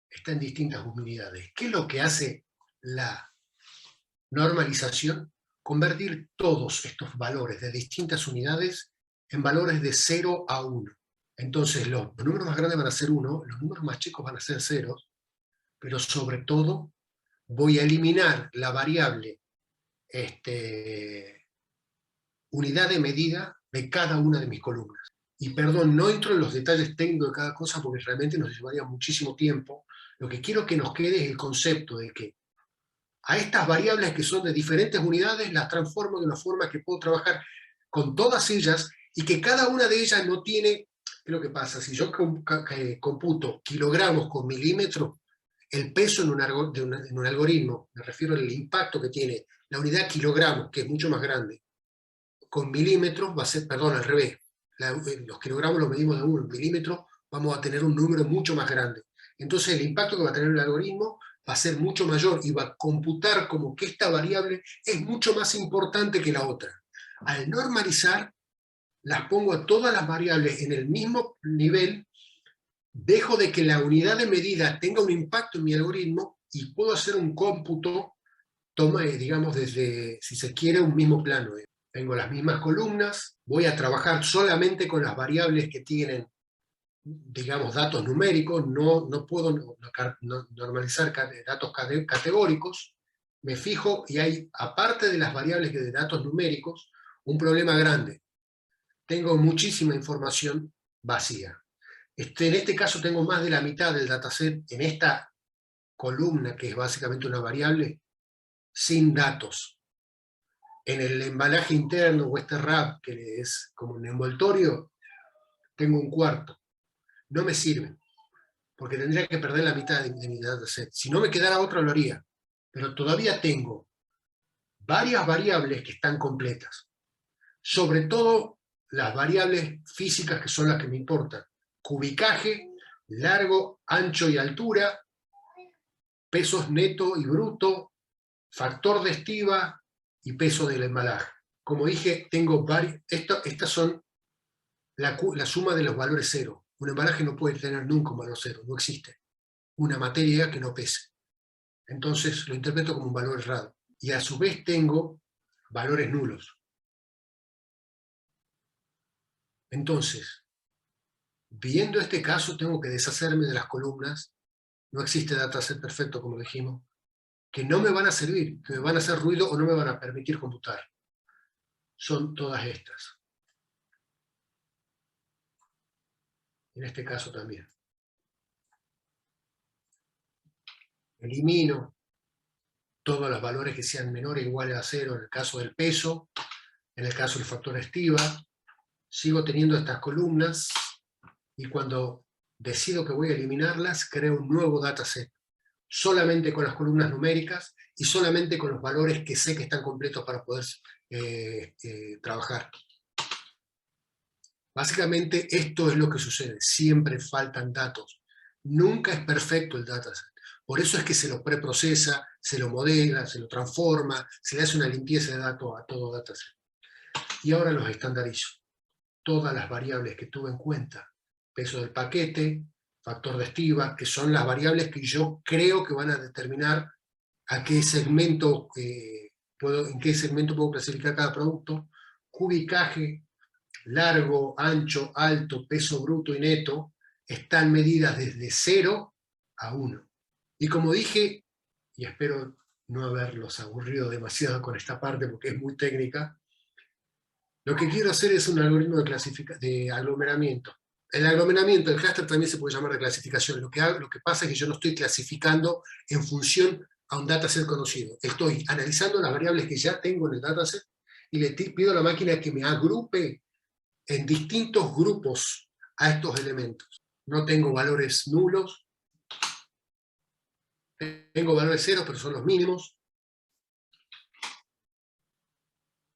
está en distintas unidades. ¿Qué es lo que hace la normalización? Convertir todos estos valores de distintas unidades en valores de 0 a 1. Entonces los números más grandes van a ser 1, los números más chicos van a ser 0, pero sobre todo voy a eliminar la variable unidad de medida de cada una de mis columnas. Y perdón, no entro en los detalles técnicos de cada cosa porque realmente nos llevaría muchísimo tiempo. Lo que quiero que nos quede es el concepto de que a estas variables que son de diferentes unidades las transformo de una forma que puedo trabajar con todas ellas y que cada una de ellas no tiene. ¿Qué es lo que pasa? Si yo computo kilogramos con milímetros, el peso en un algoritmo, me refiero al impacto que tiene la unidad kilogramos, que es mucho más grande, con milímetros va a ser, perdón, al revés. Los kilogramos los medimos de 1 milímetro, vamos a tener un número mucho más grande. Entonces el impacto que va a tener el algoritmo va a ser mucho mayor y va a computar como que esta variable es mucho más importante que la otra. Al normalizar, las pongo a todas las variables en el mismo nivel, dejo de que la unidad de medida tenga un impacto en mi algoritmo y puedo hacer un cómputo, digamos, desde, si se quiere, un mismo plano. Tengo las mismas columnas, voy a trabajar solamente con las variables que tienen, digamos, datos numéricos, no puedo normalizar datos categóricos, me fijo y hay, aparte de las variables que de datos numéricos, un problema grande. Tengo muchísima información vacía. En este caso tengo más de la mitad del dataset en esta columna, que es básicamente una variable, sin datos. En el embalaje interno o este wrap, que es como un envoltorio, tengo un cuarto. No me sirve, porque tendría que perder la mitad de mi dataset. Si no me quedara otra, lo haría. Pero todavía tengo varias variables que están completas. Sobre todo las variables físicas que son las que me importan. Cubicaje, largo, ancho y altura, pesos neto y bruto, factor de estiba y peso del embalaje. Como dije, tengo varios, estas son la suma de los valores cero. Un embalaje no puede tener nunca un valor cero, no existe una materia que no pese. Entonces lo interpreto como un valor errado. Y a su vez tengo valores nulos. Entonces, viendo este caso, tengo que deshacerme de las columnas. No existe dataset perfecto, como dijimos, que no me van a servir, que me van a hacer ruido o no me van a permitir computar. Son todas estas. En este caso también. Elimino todos los valores que sean menores o iguales a cero en el caso del peso, en el caso del factor estiba. Sigo teniendo estas columnas y cuando decido que voy a eliminarlas, creo un nuevo dataset, solamente con las columnas numéricas y solamente con los valores que sé que están completos para poder trabajar. Básicamente esto es lo que sucede, siempre faltan datos. Nunca es perfecto el dataset. Por eso es que se lo preprocesa, se lo modela, se lo transforma, se le hace una limpieza de datos a todo dataset. Y ahora los estandarizo. Todas las variables que tuve en cuenta, peso del paquete, factor de estiba, que son las variables que yo creo que van a determinar a qué segmento, en qué segmento puedo clasificar cada producto, cubicaje, largo, ancho, alto, peso bruto y neto, están medidas desde 0 a 1. Y como dije, y espero no haberlos aburrido demasiado con esta parte porque es muy técnica, lo que quiero hacer es un algoritmo de aglomeramiento. El aglomeramiento, el cluster también se puede llamar de clasificación. Lo que pasa es que yo no estoy clasificando en función a un dataset conocido. Estoy analizando las variables que ya tengo en el dataset y le pido a la máquina que me agrupe en distintos grupos a estos elementos. No tengo valores nulos, tengo valores ceros, pero son los mínimos.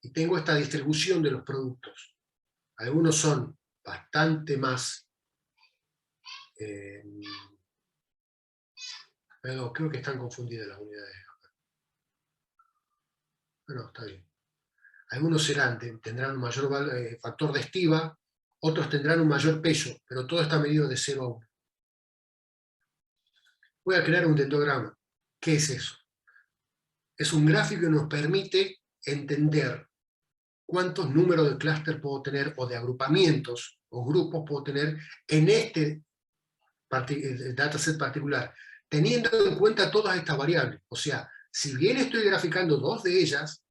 Y tengo esta distribución de los productos. Algunos son bastante más... Perdón, creo que están confundidas las unidades. Bueno, está bien. Algunos tendrán un mayor factor de estiba, otros tendrán un mayor peso, pero todo está medido de 0 a 1. Voy a crear un dendrograma. ¿Qué es eso? Es un gráfico que nos permite entender cuántos números de clúster puedo tener, o de agrupamientos, o grupos puedo tener en este dataset particular, teniendo en cuenta todas estas variables. O sea, si bien estoy graficando dos de ellas,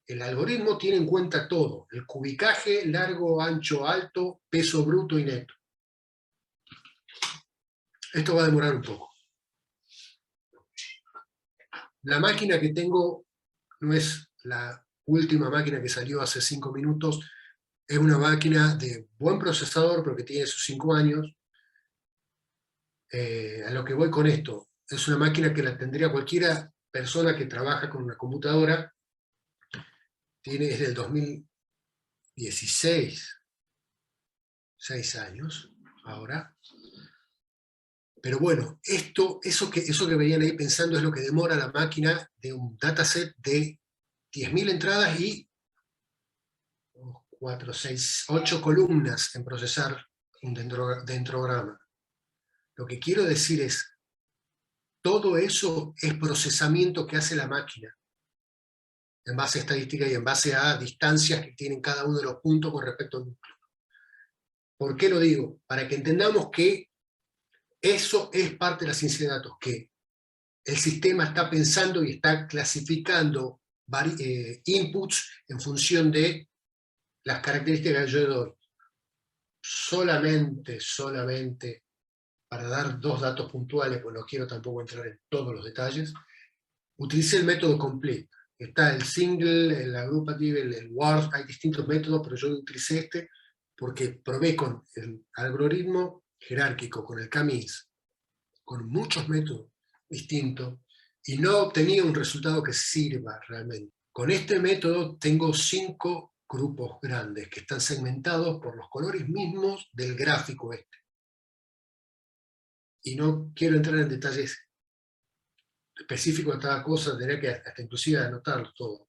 el algoritmo tiene en cuenta todo, el cubicaje, largo, ancho, alto, peso bruto y neto. Esto va a demorar un poco. La máquina que tengo no es la última máquina que salió hace 5 minutos, es una máquina de buen procesador, pero que tiene sus 5 años. A lo que voy con esto, es una máquina que la tendría cualquiera persona que trabaja con una computadora. Es del 2016, 6 años ahora. Pero bueno, eso que veían ahí pensando es lo que demora la máquina de un dataset de 10.000 entradas y 4, 6, 8 columnas en procesar un dendrograma. Lo que quiero decir es, todo eso es procesamiento que hace la máquina, en base a estadística y en base a distancias que tienen cada uno de los puntos con respecto al núcleo. ¿Por qué lo digo? Para que entendamos que eso es parte de la ciencia de datos, que el sistema está pensando y está clasificando inputs en función de las características que yo doy. Solamente para dar dos datos puntuales, pues no quiero tampoco entrar en todos los detalles, utilicé el método complete. Está el single, el agrupative, el word, hay distintos métodos, pero yo utilicé este porque probé con el algoritmo jerárquico, con el k-means, con muchos métodos distintos, y no obtenía un resultado que sirva realmente. Con este método tengo 5 grupos grandes que están segmentados por los colores mismos del gráfico este. y no quiero entrar en detalles específicos de cada cosa, tendría que hasta inclusive anotarlo todo.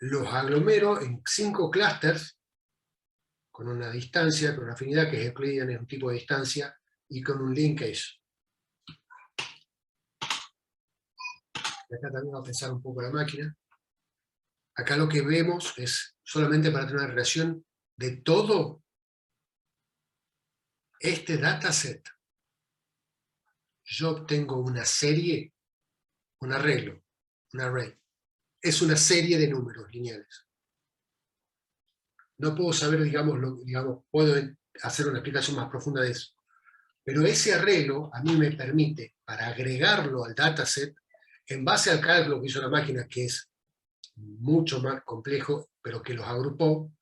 Los aglomero en 5 clústeres, con una distancia, con una afinidad que es Euclidean, es un tipo de distancia, y con un linkage. Y acá también va a pensar un poco la máquina. Acá lo que vemos es, solamente para tener una relación de todo este dataset, yo obtengo una serie, un arreglo, un array. Es una serie de números lineales. No puedo saber, digamos, puedo hacer una explicación más profunda de eso. Pero ese arreglo a mí me permite, para agregarlo al dataset, en base al cálculo que hizo la máquina, que es mucho más complejo, pero que los agrupó,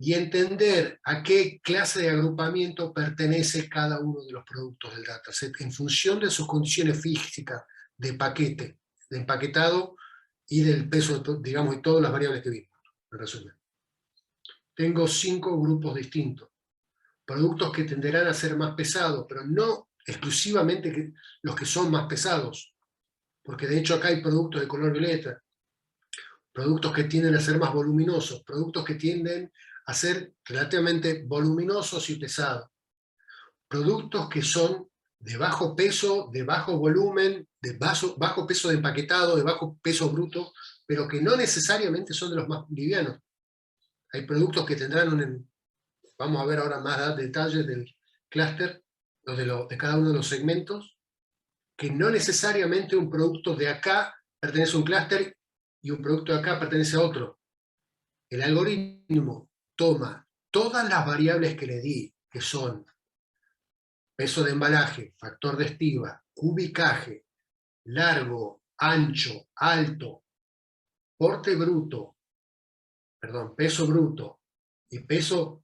y entender a qué clase de agrupamiento pertenece cada uno de los productos del dataset, en función de sus condiciones físicas de paquete, de empaquetado y del peso, digamos, y todas las variables que vimos, en resumen. Tengo 5 grupos distintos. Productos que tenderán a ser más pesados, pero no exclusivamente los que son más pesados, porque de hecho acá hay productos de color violeta, productos que tienden a ser más voluminosos, productos que tienden a ser relativamente voluminosos y pesados, productos que son de bajo peso, de bajo volumen, de bajo peso de empaquetado, de bajo peso bruto, pero que no necesariamente son de los más livianos. Hay productos que tendrán vamos a ver ahora más detalles del clúster, de cada uno de los segmentos, que no necesariamente un producto de acá pertenece a un clúster y un producto de acá pertenece a otro. El algoritmo toma todas las variables que le di, que son peso de embalaje, factor de estiba, cubicaje, largo, ancho, alto, porte bruto, perdón, peso bruto y peso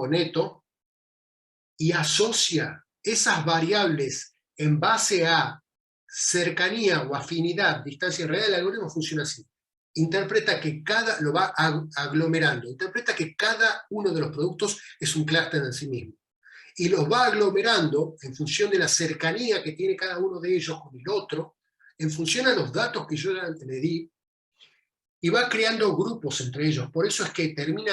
neto, y asocia esas variables en base a cercanía o afinidad, distancia en realidad, el algoritmo funciona así. Interpreta que lo va aglomerando, interpreta que cada uno de los productos es un clúster en sí mismo. Y los va aglomerando en función de la cercanía que tiene cada uno de ellos con el otro, en función a los datos que yo le di, y va creando grupos entre ellos. Por eso es que termina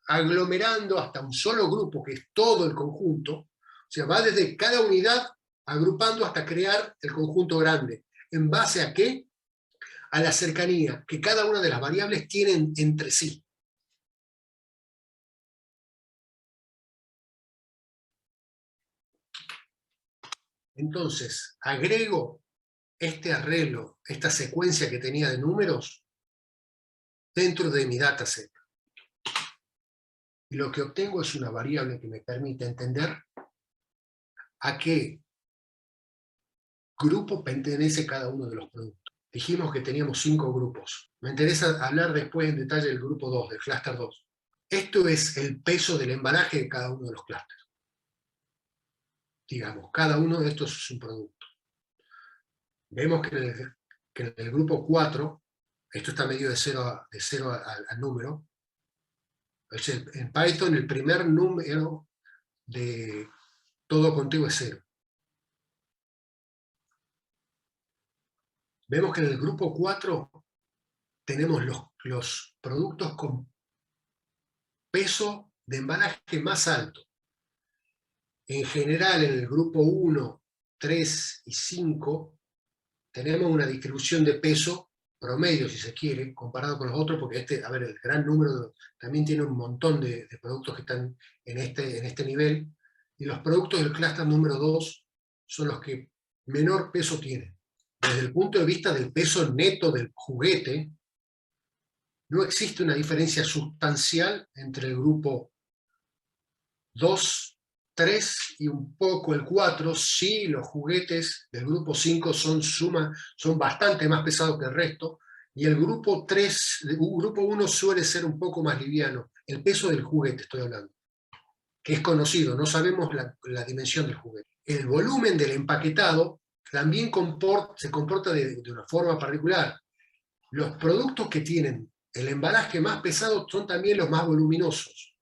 aglomerando hasta un solo grupo, que es todo el conjunto. O sea, va desde cada unidad agrupando hasta crear el conjunto grande. ¿En base a qué? A la cercanía que cada una de las variables tienen entre sí. Entonces, agrego este arreglo, esta secuencia que tenía de números, dentro de mi dataset. Y lo que obtengo es una variable que me permite entender a qué grupo pertenece cada uno de los productos. Dijimos que teníamos 5 grupos. Me interesa hablar después en detalle del grupo 2, del clúster 2. Esto es el peso del embalaje de cada uno de los clústeres. Digamos, cada uno de estos es un producto. Vemos que en el grupo 4, esto está medido de 0 al número. En Python el primer número de todo contiguo es 0. Vemos que en el grupo 4 tenemos los productos con peso de embalaje más alto. En general, en el grupo 1, 3 y 5, tenemos una distribución de peso promedio, si se quiere, comparado con los otros, porque el gran número también tiene un montón de productos que están en este nivel, y los productos del clúster número 2 son los que menor peso tienen. Desde el punto de vista del peso neto del juguete, no existe una diferencia sustancial entre el grupo 2, 3 y un poco el 4, sí, los juguetes del grupo 5 son bastante más pesados que el resto, y el grupo 1 suele ser un poco más liviano, el peso del juguete estoy hablando, que es conocido, no sabemos la dimensión del juguete. El volumen del empaquetado también se comporta de una forma particular. Los productos que tienen el embalaje más pesado son también los más voluminosos.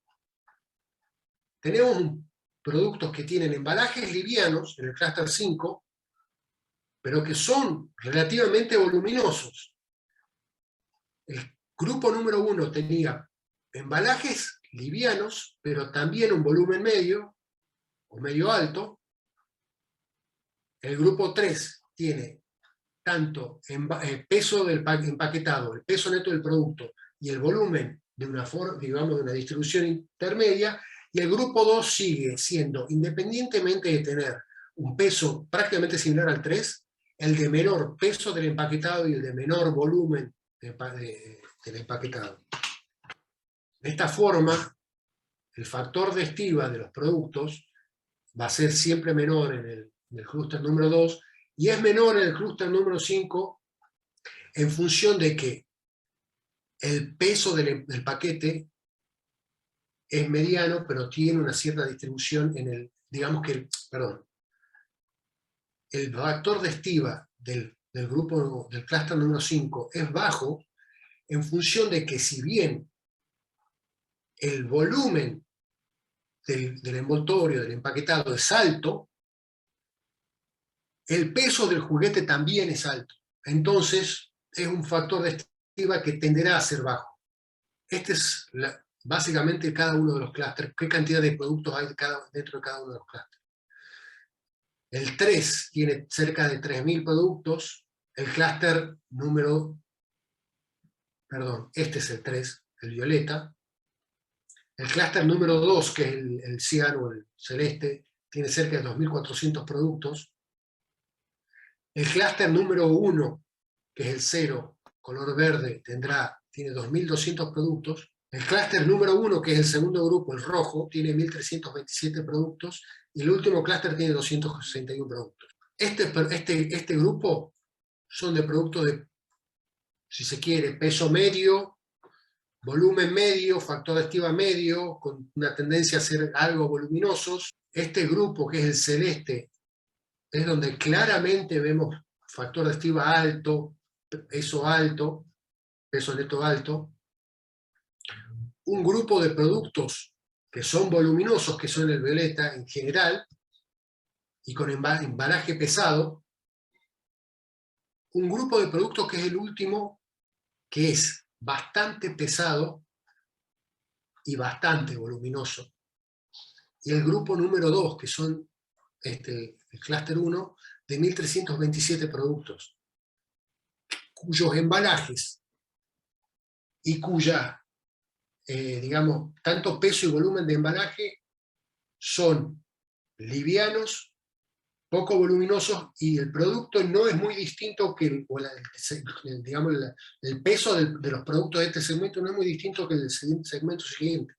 Tenemos productos que tienen embalajes livianos en el clúster 5, pero que son relativamente voluminosos. El grupo número 1 tenía embalajes livianos, pero también un volumen medio o medio alto. El grupo 3 tiene tanto peso del empaquetado, el peso neto del producto y el volumen de una forma, digamos, de una distribución intermedia, y el grupo 2 sigue siendo, independientemente de tener un peso prácticamente similar al 3, el de menor peso del empaquetado y el de menor volumen del empaquetado. De esta forma, el factor de estiva de los productos va a ser siempre menor en el clúster número 2 y es menor en el clúster número 5 en función de que el peso del paquete es mediano, pero tiene una cierta distribución en el, digamos que, el factor de estiva del grupo, del clúster número 5 es bajo en función de que si bien el volumen del envoltorio, del empaquetado es alto, el peso del juguete también es alto. Entonces, es un factor de estiva que tenderá a ser bajo. Este es básicamente cada uno de los clústeres, qué cantidad de productos hay dentro de cada uno de los clústeres. El 3 tiene cerca de 3.000 productos, el clúster número, este es el 3, el violeta. El clúster número 2, que es el ciano, el celeste, tiene cerca de 2.400 productos. El clúster número 1, que es el 0, color verde, tiene 2.200 productos. El clúster número 1, que es el segundo grupo, el rojo, tiene 1.327 productos. Y el último clúster tiene 261 productos. Este grupo son de productos de, si se quiere, peso medio, volumen medio, factor de estiva medio, con una tendencia a ser algo voluminosos. Este grupo, que es el celeste, es donde claramente vemos factor de estiva alto, peso neto alto. Un grupo de productos que son voluminosos, que son el violeta en general, y con embalaje pesado. Un grupo de productos que es el último, que es bastante pesado y bastante voluminoso. Y el grupo número 2, que son el clúster 1, de 1.327 productos, cuyos embalajes y cuya, digamos, tanto peso y volumen de embalaje son livianos, poco voluminosos, y el producto no es muy distinto que digamos, el peso de los productos de este segmento no es muy distinto que el del segmento siguiente.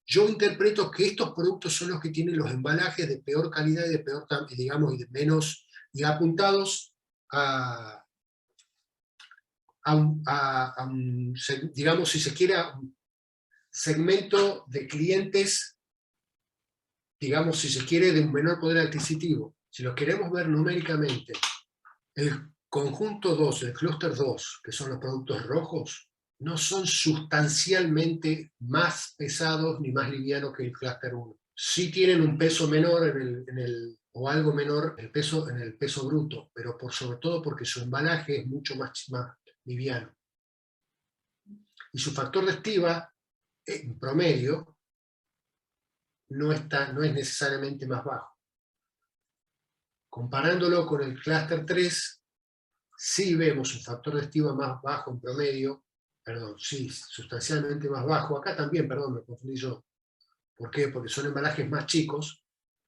Yo interpreto que estos productos son los que tienen los embalajes de peor calidad y de peor, digamos, y de menos, y apuntados a digamos, si se quiere, a un segmento de clientes, digamos, si se quiere, de un menor poder adquisitivo. Si lo queremos ver numéricamente, el conjunto 2, el clúster 2, que son los productos rojos, no son sustancialmente más pesados ni más livianos que el clúster 1. Sí tienen un peso menor o algo menor en el peso bruto, pero sobre todo porque su embalaje es mucho más liviano. Y su factor de estiva, en promedio, no es necesariamente más bajo. Comparándolo con el clúster 3, sí vemos un factor de estiva más bajo en promedio, sustancialmente más bajo. Acá también, me confundí yo. ¿Por qué? Porque son embalajes más chicos,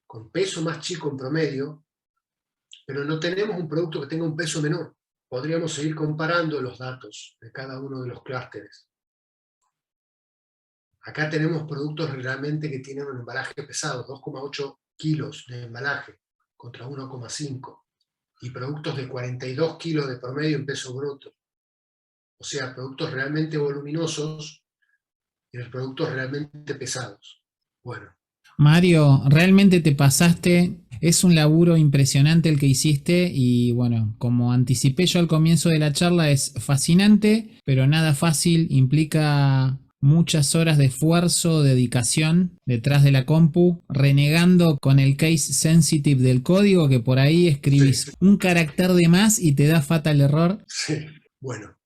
con peso más chico en promedio, pero no tenemos un producto que tenga un peso menor. Podríamos seguir comparando los datos de cada uno de los clústeres. Acá tenemos productos realmente que tienen un embalaje pesado, 2,8 kilos de embalaje contra 1,5, y productos de 42 kilos de promedio en peso bruto. O sea, productos realmente voluminosos y los productos realmente pesados. Bueno. Mario, realmente te pasaste. Es un laburo impresionante el que hiciste y bueno, como anticipé yo al comienzo de la charla, es fascinante, pero nada fácil, implica muchas horas de esfuerzo, dedicación detrás de la compu, renegando con el case sensitive del código, que por ahí Sí, escribís un carácter de más y te da fatal error. sí. Bueno,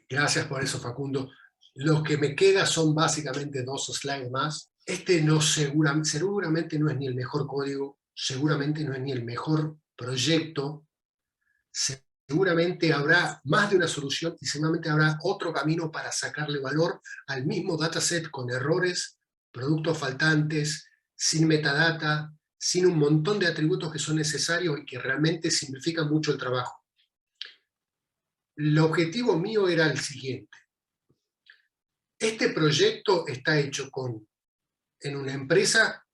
gracias por eso, Facundo. Lo que me queda son básicamente 2 slides más. Este no seguramente no es ni el mejor código, seguramente no es ni el mejor proyecto, seguramente habrá más de una solución y seguramente habrá otro camino para sacarle valor al mismo dataset con errores, productos faltantes, sin metadata, sin un montón de atributos que son necesarios y que realmente simplifican mucho el trabajo. El objetivo mío era el siguiente. Este proyecto está hecho en una empresa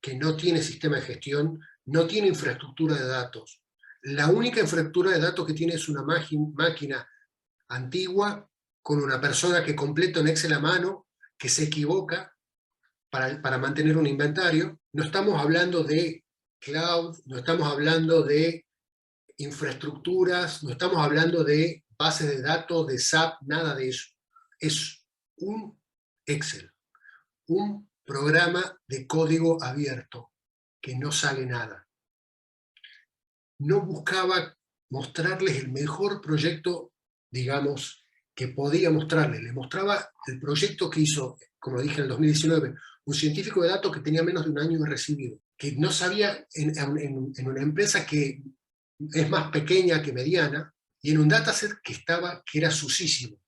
que no tiene sistema de gestión, no tiene infraestructura de datos. La única infraestructura de datos que tiene es una máquina antigua con una persona que completa un Excel a mano, que se equivoca para mantener un inventario. No estamos hablando de cloud, no estamos hablando de infraestructuras, no estamos hablando de bases de datos, de SAP, nada de eso. Es un Excel, un programa de código abierto que no sale nada. No buscaba mostrarles el mejor proyecto, digamos, que podía mostrarles. Les mostraba el proyecto que hizo, como dije en el 2019, un científico de datos que tenía menos de un año de recibido, que no sabía en una empresa que es más pequeña que mediana, y en un dataset que era susísimo.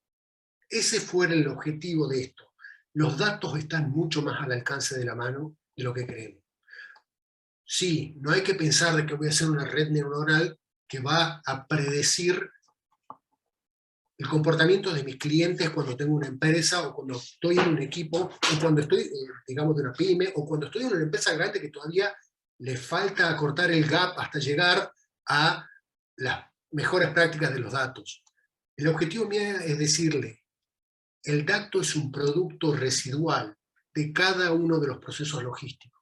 Ese fue el objetivo de esto. Los datos están mucho más al alcance de la mano de lo que creemos. Sí, no hay que pensar de que voy a hacer una red neuronal que va a predecir el comportamiento de mis clientes cuando tengo una empresa o cuando estoy en un equipo o cuando estoy, digamos, de una pyme o cuando estoy en una empresa grande que todavía le falta acortar el gap hasta llegar a las mejores prácticas de los datos. El objetivo mío es decirle, el dato es un producto residual de cada uno de los procesos logísticos.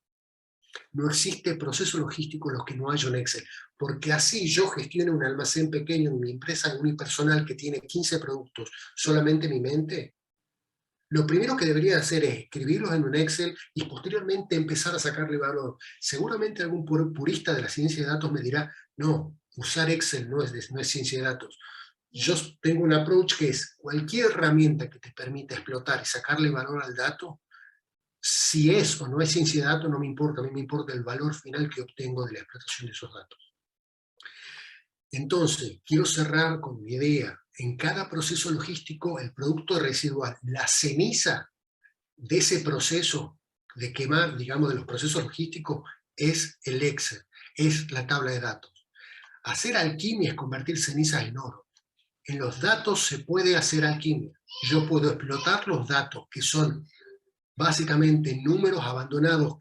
No existe proceso logístico en los que no haya un Excel, porque así yo gestiono un almacén pequeño en mi empresa unipersonal que tiene 15 productos, solamente en mi mente. Lo primero que debería hacer es escribirlos en un Excel y posteriormente empezar a sacarle valor. Seguramente algún purista de la ciencia de datos me dirá, no, usar Excel no es ciencia de datos. Yo tengo un approach que es cualquier herramienta que te permita explotar y sacarle valor al dato, si es o no es ciencia de datos, no me importa, a mí me importa el valor final que obtengo de la explotación de esos datos. Entonces, quiero cerrar con mi idea. En cada proceso logístico, el producto residual, la ceniza de ese proceso de quemar, digamos, de los procesos logísticos, es el Excel, es la tabla de datos. Hacer alquimia es convertir cenizas en oro. En los datos se puede hacer alquimia. Yo puedo explotar los datos, que son básicamente números abandonados,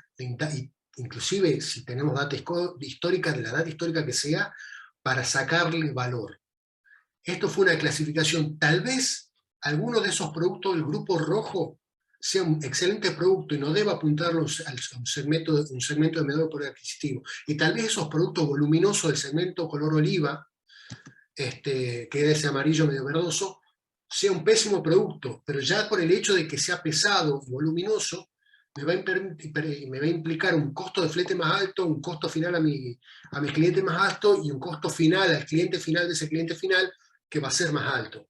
inclusive si tenemos data histórica, de la data histórica que sea, para sacarle valor. Esto fue una clasificación. Tal vez alguno de esos productos del grupo rojo sea un excelente producto y no deba apuntarlo a un segmento de menor poder adquisitivo. Y tal vez esos productos voluminosos del segmento color oliva, que es ese amarillo medio verdoso, sea un pésimo producto, pero ya por el hecho de que sea pesado y voluminoso, me va a implicar un costo de flete más alto, un costo final a mi cliente más alto y un costo final al cliente final de ese cliente final que va a ser más alto.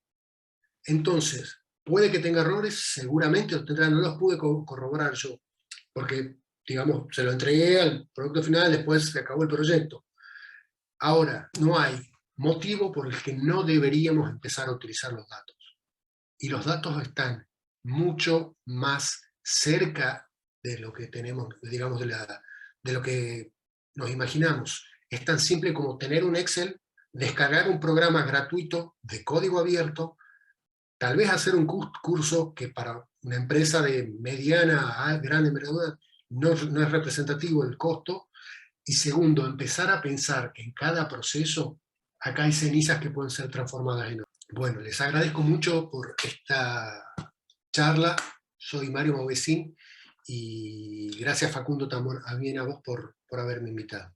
Entonces, puede que tenga errores, seguramente los tendrá, no los pude corroborar yo, porque, digamos, se lo entregué al producto final, después se acabó el proyecto. Ahora, no hay motivo por el que no deberíamos empezar a utilizar los datos. Y los datos están mucho más cerca de lo que tenemos, digamos, de lo que nos imaginamos. Es tan simple como tener un Excel, descargar un programa gratuito de código abierto, tal vez hacer un curso que para una empresa de mediana a gran envergadura no es representativo el costo, y segundo, empezar a pensar que en cada proceso acá hay cenizas que pueden ser transformadas en oro. Bueno, les agradezco mucho por esta charla. Soy Mario Mauvecin y gracias Facundo también a vos por haberme invitado.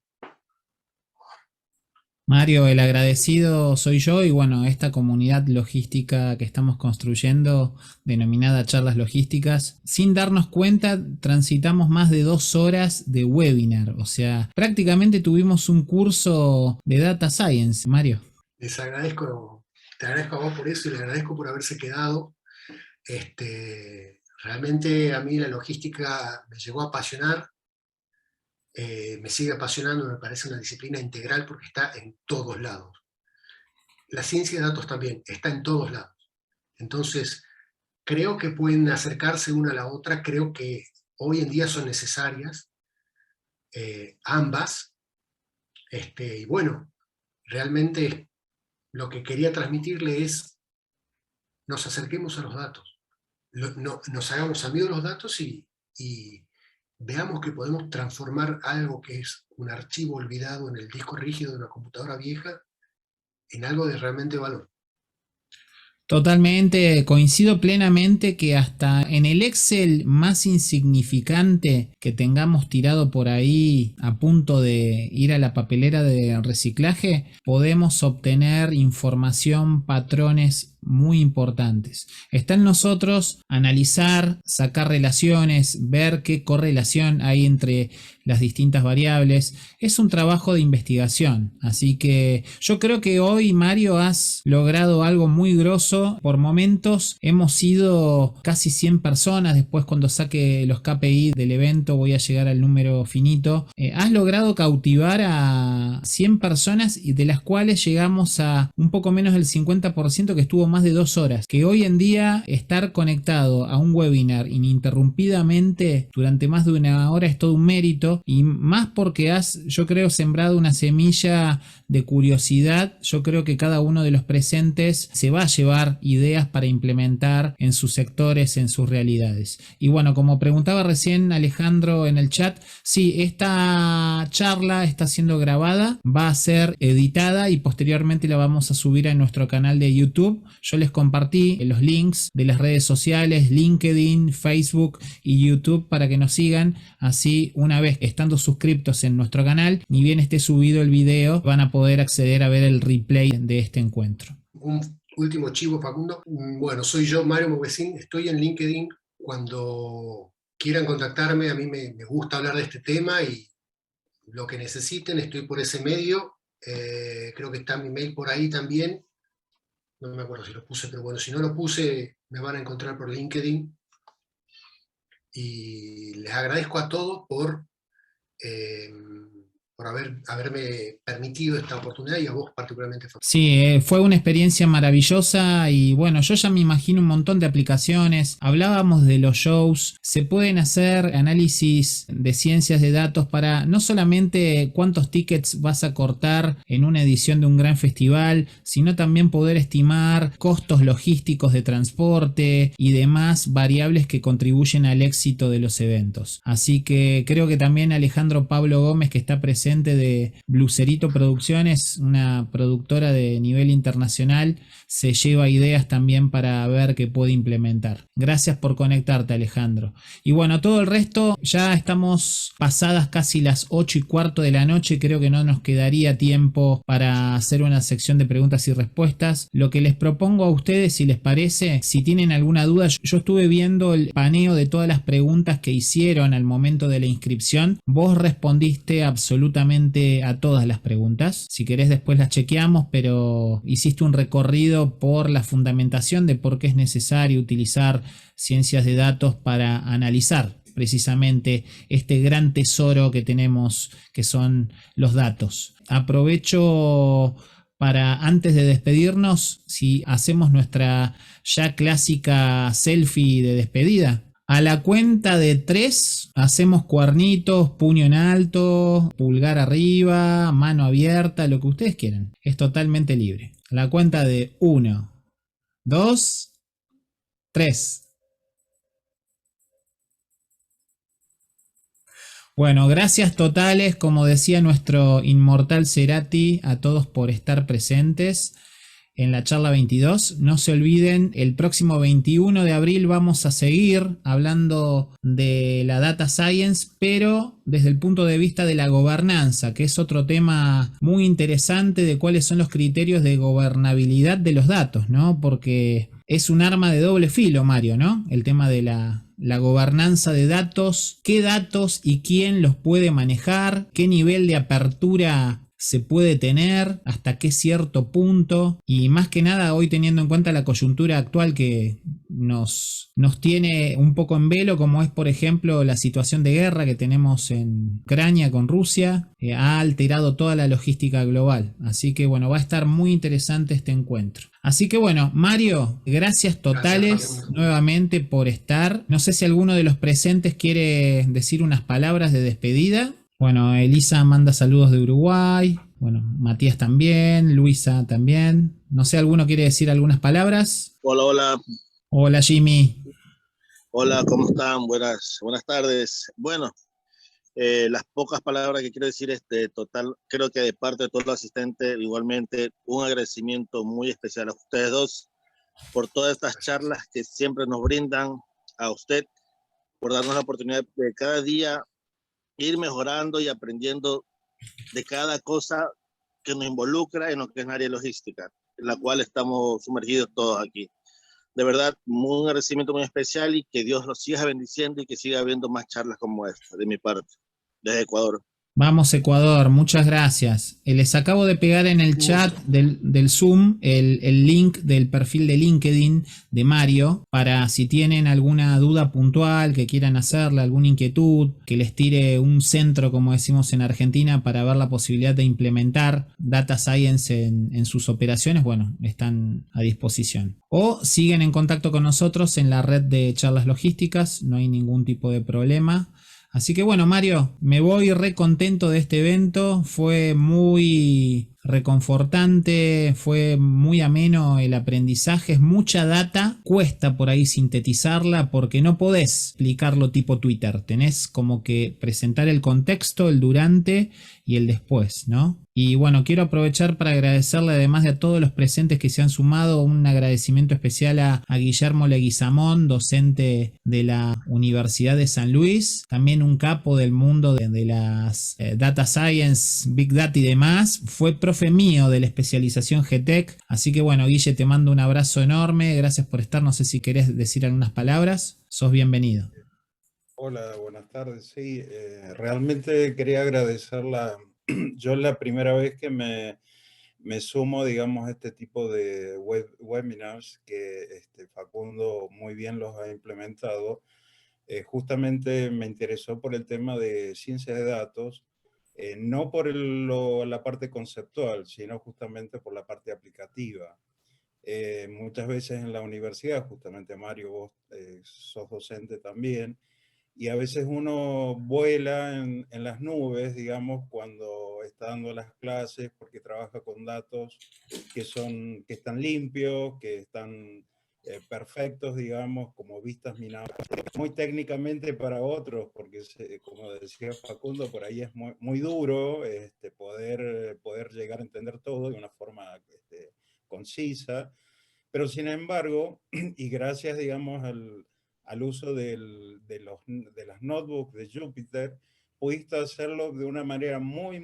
Mario, el agradecido soy yo y bueno, esta comunidad logística que estamos construyendo, denominada Charlas Logísticas, sin darnos cuenta, transitamos más de 2 horas de webinar, o sea, prácticamente tuvimos un curso de Data Science, Mario. Les agradezco, te agradezco a vos por eso y les agradezco por haberse quedado. Realmente a mí la logística me llegó a apasionar, me sigue apasionando, me parece una disciplina integral porque está en todos lados. La ciencia de datos también está en todos lados. Entonces, creo que pueden acercarse una a la otra, creo que hoy en día son necesarias ambas, y bueno, realmente lo que quería transmitirle es nos acerquemos a los datos, nos hagamos amigos de los datos y veamos que podemos transformar algo que es un archivo olvidado en el disco rígido de una computadora vieja en algo de realmente valor. Totalmente, coincido plenamente que hasta en el Excel más insignificante que tengamos tirado por ahí a punto de ir a la papelera de reciclaje, podemos obtener información, patrones muy importantes. Está en nosotros analizar, sacar relaciones, ver qué correlación hay entre las distintas variables. Es un trabajo de investigación, así que yo creo que hoy, Mario, has logrado algo muy grosso. Por momentos hemos sido casi 100 personas, después cuando saque los KPI del evento voy a llegar al número finito. Has logrado cautivar a 100 personas y de las cuales llegamos a un poco menos del 50% que estuvo más de 2 horas, que hoy en día estar conectado a un webinar ininterrumpidamente durante más de una hora es todo un mérito, y más porque has, yo creo, sembrado una semilla de curiosidad. Yo creo que cada uno de los presentes se va a llevar ideas para implementar en sus sectores, en sus realidades. Y bueno, como preguntaba recién Alejandro en el chat, sí, esta charla está siendo grabada, va a ser editada y posteriormente la vamos a subir a nuestro canal de YouTube. Yo les compartí los links de las redes sociales, LinkedIn, Facebook y YouTube, para que nos sigan. Así, una vez estando suscriptos en nuestro canal, ni bien esté subido el video, van a poder acceder a ver el replay de este encuentro. Un último chivo, Facundo. Bueno, soy yo, Mario Movesín, estoy en LinkedIn. Cuando quieran contactarme, a mí me gusta hablar de este tema y lo que necesiten, estoy por ese medio. Creo que está mi mail por ahí también. No me acuerdo si lo puse, pero bueno, si no lo puse, me van a encontrar por LinkedIn. Y les agradezco a todos eh, por haberme permitido esta oportunidad y a vos particularmente. Sí, fue una experiencia maravillosa y bueno, yo ya me imagino un montón de aplicaciones. Hablábamos de los shows, se pueden hacer análisis de ciencias de datos para no solamente cuántos tickets vas a cortar en una edición de un gran festival, sino también poder estimar costos logísticos de transporte y demás variables que contribuyen al éxito de los eventos. Así que creo que también Alejandro Pablo Gómez, que está presente de Blucerito Producciones, una productora de nivel internacional, se lleva ideas también para ver qué puede implementar. Gracias por conectarte, Alejandro. Y bueno, todo el resto, ya estamos pasadas casi las 8:15 de la noche, creo que no nos quedaría tiempo para hacer una sección de preguntas y respuestas. Lo que les propongo a ustedes, si les parece, si tienen alguna duda, yo estuve viendo el paneo de todas las preguntas que hicieron al momento de la inscripción. Vos respondiste absolutamente a todas las preguntas. Si querés después las chequeamos, pero hiciste un recorrido por la fundamentación de por qué es necesario utilizar ciencias de datos para analizar precisamente este gran tesoro que tenemos, que son los datos. Aprovecho para, antes de despedirnos, si hacemos nuestra ya clásica selfie de despedida. A la cuenta de 3 hacemos cuernitos, puño en alto, pulgar arriba, mano abierta, lo que ustedes quieran. Es totalmente libre. A la cuenta de 1, 2, 3. Bueno, gracias totales, como decía nuestro inmortal Cerati, a todos por estar presentes. en la charla 22. No se olviden, el próximo 21 de abril vamos a seguir hablando de la data science, pero desde el punto de vista de la gobernanza, que es otro tema muy interesante de cuáles son los criterios de gobernabilidad de los datos, ¿no? Porque es un arma de doble filo, Mario, ¿no? El tema de la gobernanza de datos, qué datos y quién los puede manejar, qué nivel de apertura se puede tener, hasta qué cierto punto, y más que nada hoy teniendo en cuenta la coyuntura actual que nos tiene un poco en velo, como es por ejemplo la situación de guerra que tenemos en Ucrania con Rusia, ha alterado toda la logística global, así que bueno, va a estar muy interesante este encuentro. Así que bueno, Mario, gracias Gracias, totales Facundo. nuevamente por estar. No sé si alguno de los presentes quiere decir unas palabras de despedida. Bueno, Elisa manda saludos de Uruguay. Bueno, Matías también, Luisa también. No sé, ¿alguno quiere decir algunas palabras? Hola, hola, Hola Jimmy. hola, ¿cómo están? Buenas tardes. Bueno, las pocas palabras que quiero decir es de total, creo que de parte de todo el asistente, igualmente un agradecimiento muy especial a ustedes dos por todas estas Gracias. charlas que siempre nos brindan, a usted por darnos la oportunidad de cada día ir mejorando y aprendiendo de cada cosa que nos involucra en lo que es el área logística, en la cual estamos sumergidos todos aquí. De verdad, un agradecimiento muy especial y que Dios los siga bendiciendo y que siga habiendo más charlas como esta de mi parte, desde Ecuador. Vamos Ecuador, muchas gracias. Les acabo de pegar en el Un chat gusto. del Zoom el link del perfil de LinkedIn de Mario para si tienen alguna duda puntual que quieran hacerle, alguna inquietud, que les tire un centro, como decimos en Argentina, para ver la posibilidad de implementar Data Science en sus operaciones. Bueno, están a disposición. O siguen en contacto con nosotros en la red de charlas logísticas, no hay ningún tipo de problema. Así que bueno, Mario, me voy re contento de este evento, fue muy reconfortante, fue muy ameno el aprendizaje, es mucha data, cuesta por ahí sintetizarla porque no podés explicarlo tipo Twitter, tenés como que presentar el contexto, el durante y el después, ¿no? Y bueno, quiero aprovechar para agradecerle además de a todos los presentes que se han sumado, un agradecimiento especial a Guillermo Leguizamón, docente de la Universidad de San Luis, también un capo del mundo de las Data Science, Big Data y demás, fue profe mío de la especialización GTEC, así que bueno, Guille, te mando un abrazo enorme, gracias por estar, no sé si querés decir algunas palabras, sos bienvenido. Hola, buenas tardes. Sí, realmente quería agradecerla. Yo la primera vez que me sumo, digamos, a este tipo de webinars que Facundo muy bien los ha implementado, justamente me interesó por el tema de ciencia de datos, no por la parte conceptual, sino justamente por la parte aplicativa. Muchas veces en la universidad, justamente Mario, vos sos docente también, y a veces uno vuela en las nubes, digamos, cuando está dando las clases, porque trabaja con datos que están limpios, que están perfectos, digamos, como vistas minadas, muy técnicamente para otros, porque como decía Facundo, por ahí es muy duro poder llegar a entender todo de una forma concisa, pero sin embargo, y gracias, digamos, al uso de las notebooks de Jupyter, pudiste hacerlo de una manera muy,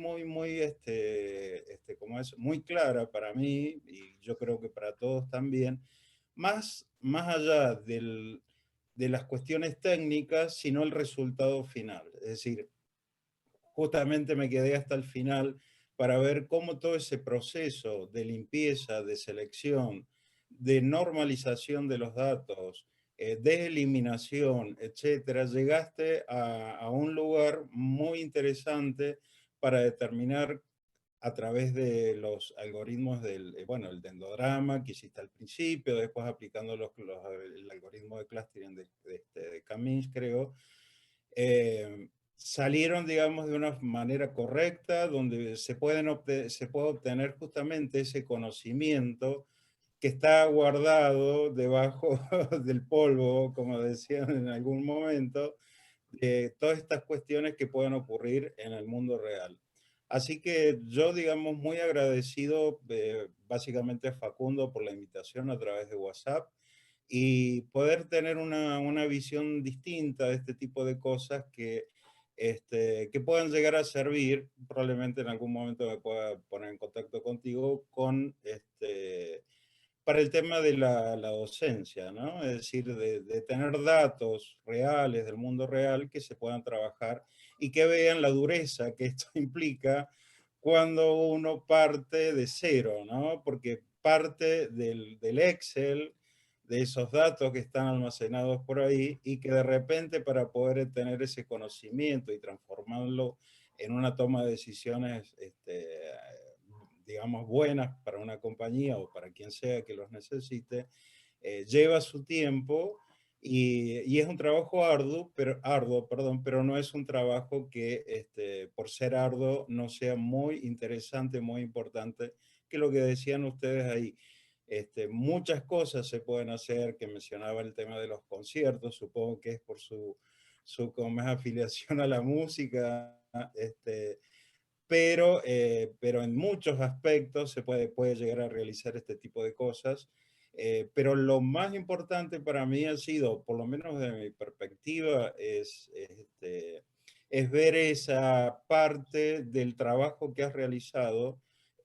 como es, muy clara para mí, y yo creo que para todos también, más allá de las cuestiones técnicas, sino el resultado final. Es decir, justamente me quedé hasta el final para ver cómo todo ese proceso de limpieza, de selección, de normalización de los datos, de eliminación, etcétera, llegaste a un lugar muy interesante para determinar a través de los algoritmos bueno, el dendrograma que hiciste al principio, después aplicando el algoritmo de clustering de Camis, creo, salieron, digamos, de una manera correcta, donde se puede obtener justamente ese conocimiento que está guardado debajo del polvo, como decían en algún momento, de todas estas cuestiones que pueden ocurrir en el mundo real. Así que yo, digamos, muy agradecido básicamente a Facundo por la invitación a través de WhatsApp y poder tener una visión distinta de este tipo de cosas que puedan llegar a servir. Probablemente en algún momento me pueda poner en contacto contigo para el tema de la docencia, ¿no? Es decir, de tener datos reales del mundo real que se puedan trabajar y que vean la dureza que esto implica cuando uno parte de cero, ¿no? Porque parte del Excel, de esos datos que están almacenados por ahí y que de repente para poder tener ese conocimiento y transformarlo en una toma de decisiones digamos, buenas para una compañía o para quien sea que los necesite, lleva su tiempo y es un trabajo arduo, pero no es un trabajo que por ser arduo no sea muy interesante, muy importante, que lo que decían ustedes ahí. Muchas cosas se pueden hacer, que mencionaba el tema de los conciertos, supongo que es por su como es afiliación a la música, pero en muchos aspectos puede llegar a realizar este tipo de cosas. Pero lo más importante para mí ha sido, por lo menos de mi perspectiva, es ver esa parte del trabajo que has realizado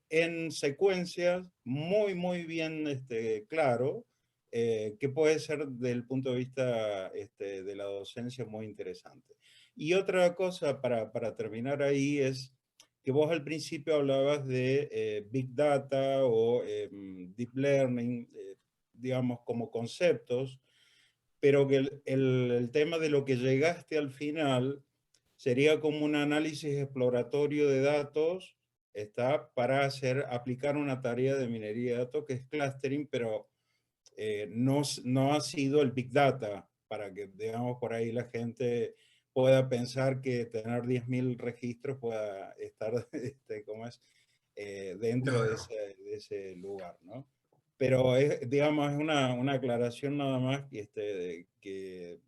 en secuencias muy, muy bien claro, que puede ser del punto de vista de la docencia muy interesante. Y otra cosa para terminar ahí es que vos al principio hablabas de Big Data o Deep Learning, digamos, como conceptos, pero que el tema de lo que llegaste al final sería como un análisis exploratorio de datos, para aplicar una tarea de minería de datos que es clustering, pero no ha sido el Big Data, para que, digamos, por ahí la gente pueda pensar que tener 10.000 registros pueda estar, dentro No, de no. ese lugar, ¿no? Pero digamos, es una aclaración nada más que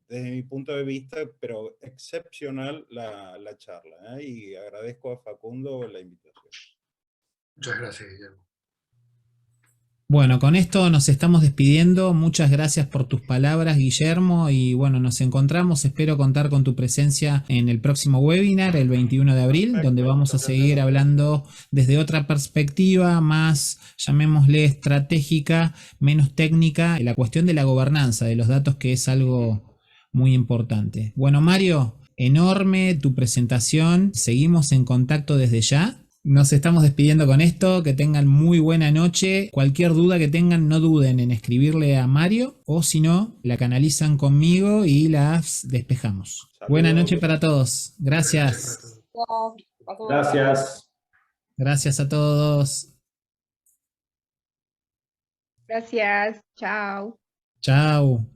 desde mi punto de vista, pero excepcional la charla, ¿eh? Y agradezco a Facundo la invitación. Muchas gracias, Guillermo. Bueno, con esto nos estamos despidiendo. Muchas gracias por tus palabras, Guillermo. Y bueno, nos encontramos. Espero contar con tu presencia en el próximo webinar, el 21 de abril, donde Perfecto. vamos a seguir hablando desde otra perspectiva más, llamémosle, estratégica, menos técnica, la cuestión de la gobernanza de los datos, que es algo muy importante. Bueno, Mario, enorme tu presentación. Seguimos en contacto desde ya. Nos estamos despidiendo con esto, que tengan muy buena noche. Cualquier duda que tengan, no duden en escribirle a Mario, o si no, la canalizan conmigo y las despejamos. Buena noche Saludos. para todos. Buenas noches para Gracias. todos. Gracias. Gracias a todos. Gracias, chao. Chao.